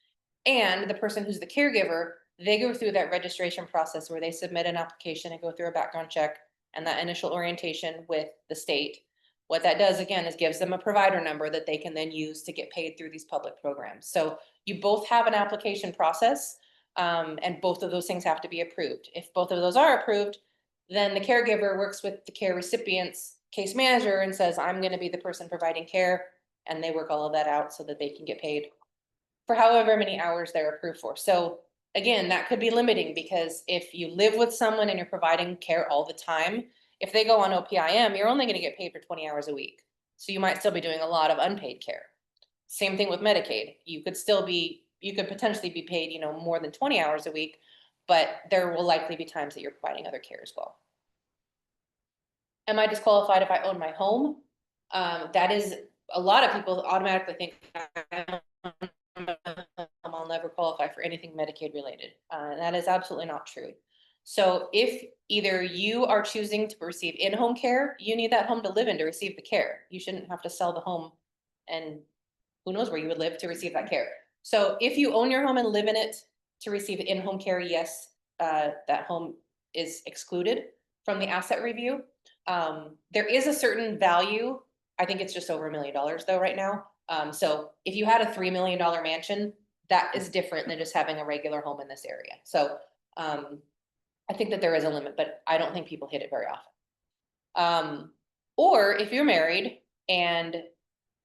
C: And the person who's the caregiver, they go through that registration process where they submit an application and go through a background check and that initial orientation with the state. What that does, again, is gives them a provider number that they can then use to get paid through these public programs. So you both have an application process, and both of those things have to be approved. If both of those are approved, then the caregiver works with the care recipient's case manager and says, I'm going to be the person providing care, and they work all of that out so that they can get paid for however many hours they're approved for. So again, that could be limiting, because if you live with someone and you're providing care all the time, if they go on OPIM, you're only going to get paid for 20 hours a week. So you might still be doing a lot of unpaid care. Same thing with Medicaid. You could potentially be paid, you know, more than 20 hours a week, but there will likely be times that you're providing other care as well. Am I disqualified if I own my home? That is, a lot of people automatically think I'll never qualify for anything Medicaid related. That is absolutely not true. So if either you are choosing to receive in-home care, you need that home to live in to receive the care. You shouldn't have to sell the home, and who knows where you would live to receive that care. So if you own your home and live in it to receive in-home care, yes, that home is excluded from the asset review. There is a certain value. I think it's just over $1 million though right now. So if you had a $3 million mansion, that is different than just having a regular home in this area. So I think that there is a limit, but I don't think people hit it very often. Or if you're married and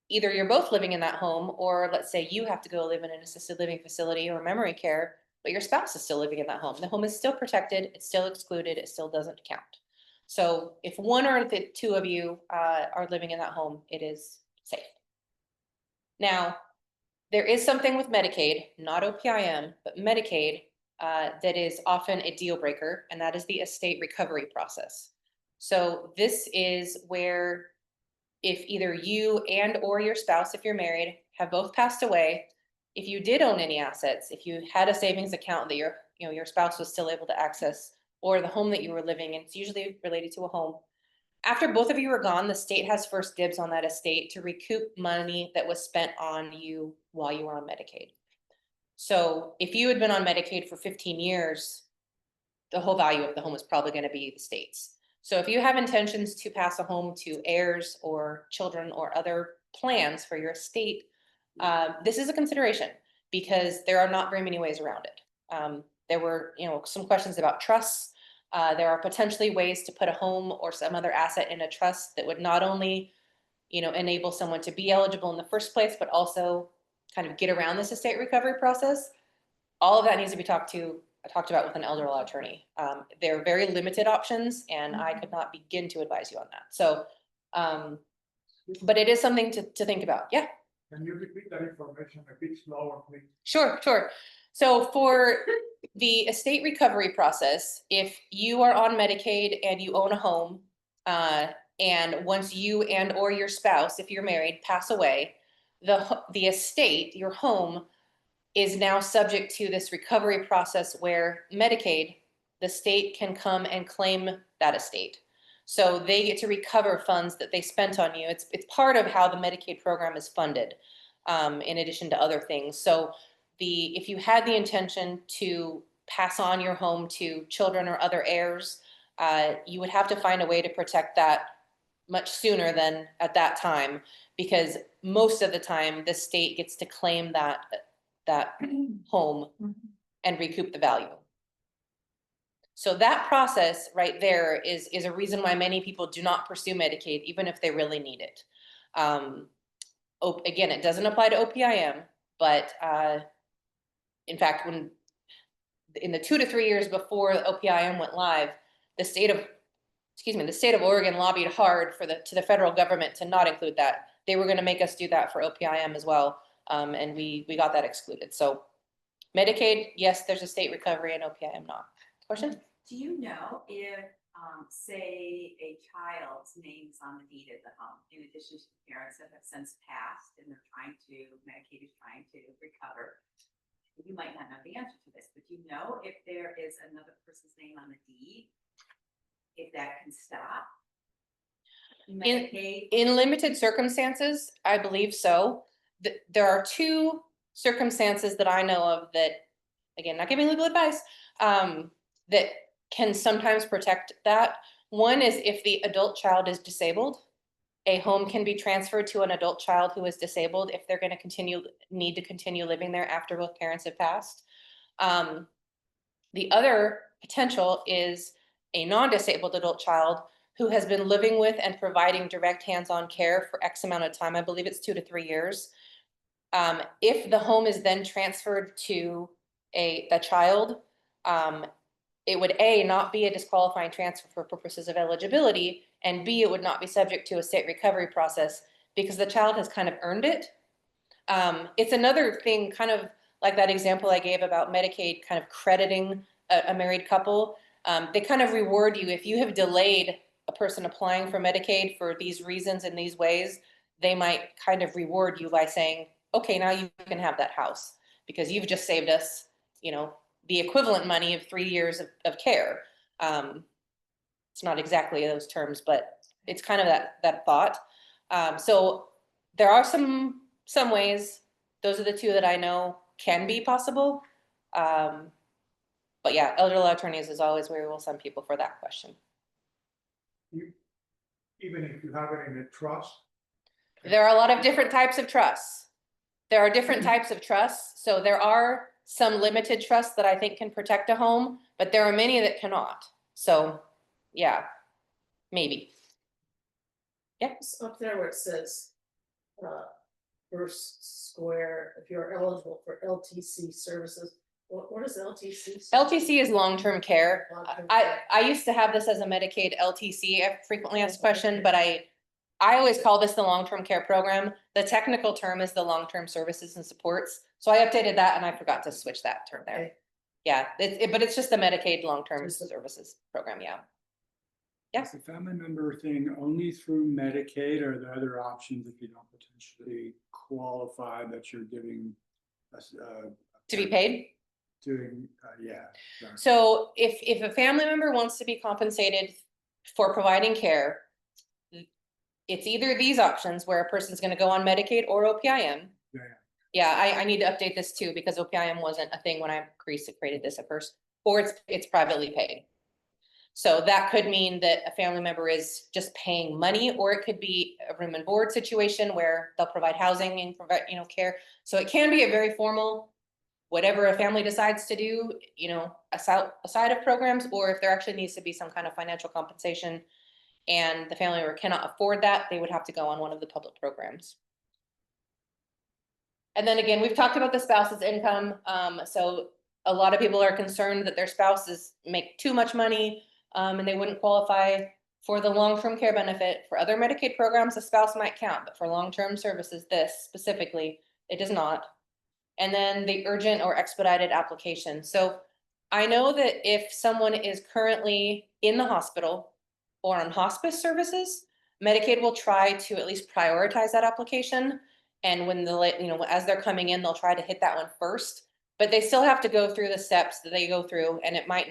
C: either you're both living in that home, or let's say you have to go live in an assisted living facility or memory care, but your spouse is still living in that home. The home is still protected, it's still excluded, it still doesn't count. So if one or the two of you are living in that home, it is safe. Now, there is something with Medicaid, not OPIM, but Medicaid, that is often a deal breaker, and that is the estate recovery process. So this is where if either you and or your spouse, if you're married, have both passed away, if you did own any assets, if you had a savings account that your spouse was still able to access, or the home that you were living in, it's usually related to a home. After both of you are gone, the state has first dibs on that estate to recoup money that was spent on you while you were on Medicaid. So if you had been on Medicaid for 15 years, the whole value of the home is probably going to be the state's. So if you have intentions to pass a home to heirs or children or other plans for your estate, this is a consideration, because there are not very many ways around it. There were, some questions about trusts. There are potentially ways to put a home or some other asset in a trust that would not only, enable someone to be eligible in the first place, but also kind of get around this estate recovery process. All of that needs to be talked about with an elder law attorney. There are very limited options, and I could not begin to advise you on that. So, but it is something to think about. Yeah.
G: Can you repeat that information a bit slower, please?
C: Sure. So for the estate recovery process, if you are on Medicaid and you own a home, and once you and or your spouse, if you're married, pass away, the estate, your home, is now subject to this recovery process where Medicaid, the state can come and claim that estate. So they get to recover funds that they spent on you. It's part of how the Medicaid program is funded, in addition to other things. So if you had the intention to pass on your home to children or other heirs, you would have to find a way to protect that much sooner than at that time, because most of the time the state gets to claim that home and recoup the value. So that process right there is a reason why many people do not pursue Medicaid, even if they really need it. Again, it doesn't apply to OPIM, but in fact, in the 2 to 3 years before OPIM went live, the state of Oregon lobbied hard to the federal government to not include that. They were gonna make us do that for OPIM as well, and we got that excluded. So Medicaid, yes, there's a state recovery, and OPIM not. Question?
E: Do you know if, say, a child's name's on the deed of the home, in addition to parents that have since passed and Medicaid is trying to recover? You might not know the answer to this, but do you know if there is another person's name on the deed, if that can stop? Medicaid?
C: In limited circumstances, I believe so. There are 2 circumstances that I know of that, again, not giving legal advice, that can sometimes protect that. One is if the adult child is disabled, a home can be transferred to an adult child who is disabled if they're going to need to continue living there after both parents have passed. The other potential is a non-disabled adult child who has been living with and providing direct hands-on care for X amount of time. I believe it's 2 to 3 years. If the home is then transferred to the child, it would A, not be a disqualifying transfer for purposes of eligibility, and B, it would not be subject to a state recovery process because the child has kind of earned it. It's another thing, kind of like that example I gave about Medicaid kind of crediting a married couple. They kind of reward you if you have delayed a person applying for Medicaid for these reasons in these ways. They might kind of reward you by saying, okay, now you can have that house because you've just saved us, the equivalent money of 3 years of care. It's not exactly those terms, but it's kind of that thought. So there are some ways. Those are the 2 that I know can be possible. But yeah, elder law attorneys is always where we will send people for that question.
G: Even if you have it in a trust?
C: There are a lot of different types of trusts. There are different types of trusts. So there are some limited trusts that I think can protect a home, but there are many that cannot. So yeah, maybe. Yeah.
D: It's up there where it says, first square, if you're eligible for LTC services, what is LTC?
C: LTC is long-term care.
D: Long-term
C: I
D: care.
C: used to have this as a Medicaid LTC, a frequently asked question, but I always call this the long-term care program. The technical term is the long-term services and supports. So I updated that and I forgot to switch that term there.
D: Okay.
C: Yeah, but it's just the Medicaid long-term
D: Just the-
C: services program, yeah. Yeah.
I: Is the family member thing only through Medicaid, or are there other options if you don't potentially qualify that you're giving us,
C: To be paid?
I: yeah. sorry.
C: So if a family member wants to be compensated for providing care, it's either these options where a person's gonna go on Medicaid or OPIM.
I: Yeah.
C: Yeah, I need to update this too, because OPIM wasn't a thing when I created this at first, or it's privately paid. So that could mean that a family member is just paying money, or it could be a room and board situation where they'll provide housing and provide, care. So it can be a very formal, whatever a family decides to do, aside of programs, or if there actually needs to be some kind of financial compensation and the family member cannot afford that, they would have to go on one of the public programs. And then again, we've talked about the spouse's income. So a lot of people are concerned that their spouses make too much money, and they wouldn't qualify for the long-term care benefit. For other Medicaid programs, a spouse might count, but for long-term services, this specifically, it does not. And then the urgent or expedited application. So I know that if someone is currently in the hospital or on hospice services, Medicaid will try to at least prioritize that application. And when as they're coming in, they'll try to hit that one first, but they still have to go through the steps that they go through. And it might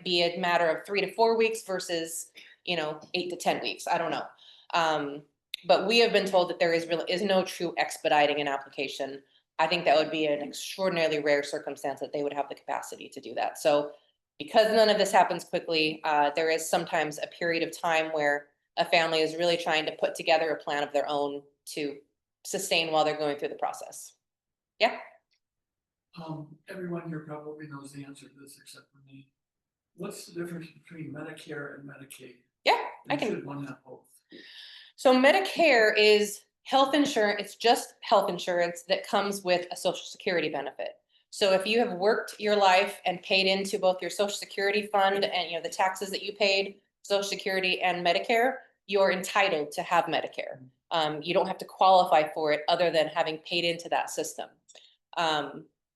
C: be a matter of 3 to 4 weeks versus, 8 to 10 weeks. I don't know. But we have been told that there is no true expediting an application. I think that would be an extraordinarily rare circumstance that they would have the capacity to do that. So because none of this happens quickly, there is sometimes a period of time where a family is really trying to put together a plan of their own to sustain while they're going through the process. Yeah.
H: Everyone here probably knows the answer to this except for me. What's the difference between Medicare and Medicaid?
C: Yeah, I
H: And
C: can.
H: should one have both?
C: So Medicare is health insurance, it's just health insurance that comes with a social security benefit. So if you have worked your life and paid into both your social security fund and, you know, the taxes that you paid, social security and Medicare, you're entitled to have Medicare. You don't have to qualify for it other than having paid into that system.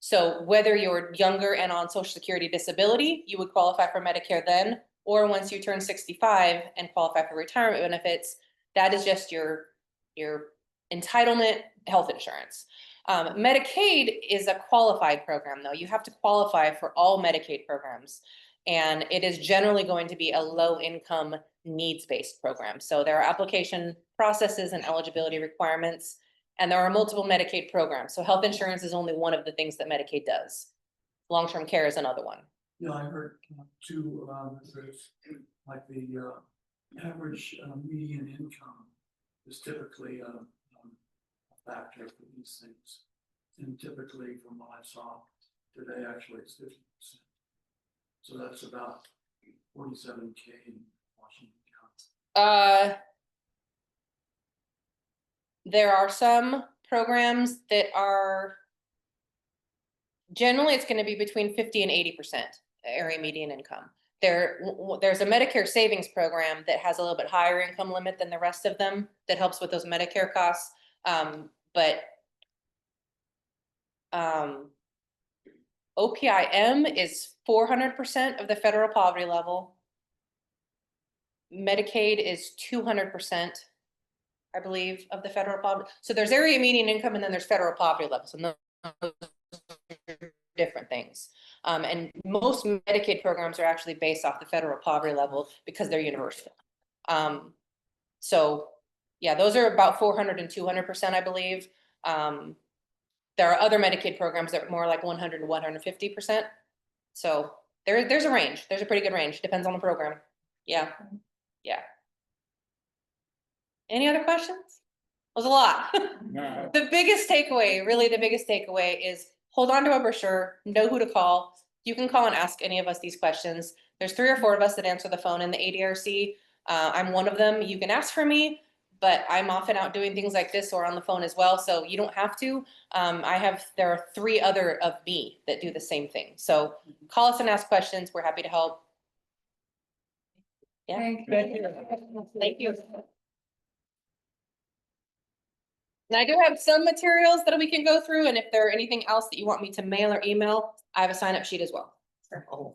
C: So whether you're younger and on social security disability, you would qualify for Medicare then, or once you turn 65 and qualify for retirement benefits, that is just your entitlement health insurance. Medicaid is a qualified program though. You have to qualify for all Medicaid programs. And it is generally going to be a low income needs-based program. So there are application processes and eligibility requirements, and there are multiple Medicaid programs. So health insurance is only one of the things that Medicaid does. Long-term care is another one.
H: Yeah, I heard too, there's like the average median income is typically a factor for these things. And typically from what I saw today, actually it's 50%. So that's about 47K in Washington County.
C: There are some programs that are, generally it's going to be between 50 and 80% area median income. There's a Medicare savings program that has a little bit higher income limit than the rest of them that helps with those Medicare costs. But OPIM is 400% of the federal poverty level. Medicaid is 200%, I believe, of the federal poverty. So there's area median income and then there's federal poverty levels, and those are different things. And most Medicaid programs are actually based off the federal poverty level because they're universal. So yeah, those are about 400 and 200%, I believe. There are other Medicaid programs that are more like 100 to 150%. So there's a range. There's a pretty good range. Depends on the program. Yeah. Yeah. Any other questions? That was a lot.
I: No.
C: The biggest takeaway, really the biggest takeaway is hold on to a brochure, know who to call. You can call and ask any of us these questions. There's 3 or 4 of us that answer the phone in the ADRC. I'm one of them. You can ask for me, but I'm often out doing things like this or on the phone as well. So you don't have to. There are 3 other of me that do the same thing. So call us and ask questions. We're happy to help. Yeah.
B: Thank you.
C: Thank you. And I do have some materials that we can go through, and if there are anything else that you want me to mail or email, I have a sign-up sheet as well.
A: Oh,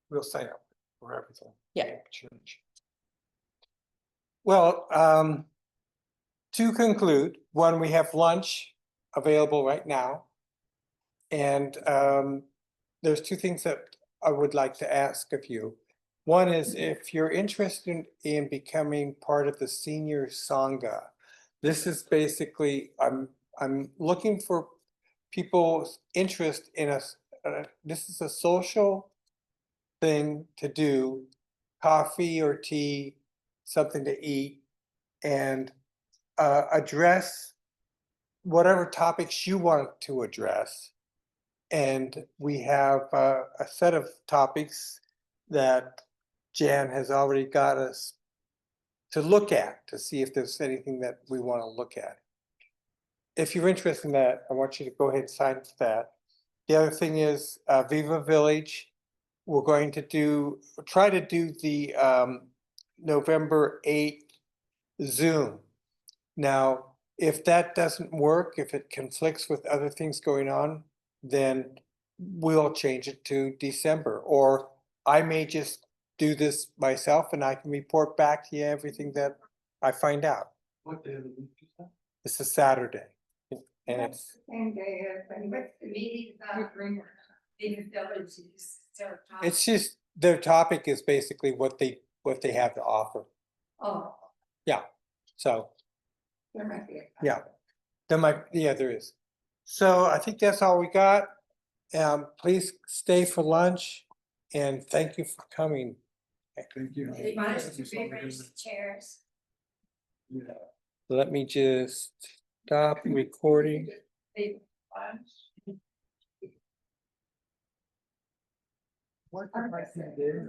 A: we'll sign up for everything.
C: Yeah.
A: Church. Well, to conclude, one, we have lunch available right now. And there's 2 things that I would like to ask of you. One is if you're interested in becoming part of the senior Sangha. This is basically, I'm looking for people's interest in us. This is a social thing to do, coffee or tea, something to eat, and address whatever topics you want to address. And we have a set of topics that Jan has already got us to look at, to see if there's anything that we want to look at. If you're interested in that, I want you to go ahead and sign for that. The other thing is Viva Village. We're going to try to do the November 8th Zoom. Now, if that doesn't work, if it conflicts with other things going on, then we'll change it to December, or I may just do this myself and I can report back to you everything that I find out.
H: What day of the week is that?
A: It's a Saturday. And it's,
B: Same day as the meeting about Greenwood.
A: it's just, their topic is basically what they have to offer.
B: Oh,
A: Yeah, so,
B: there might be.
A: yeah, there is. So I think that's all we got. Please stay for lunch and thank you for coming.
I: Thank you.
E: Chairs.
A: Let me just stop recording.
I: What if I did?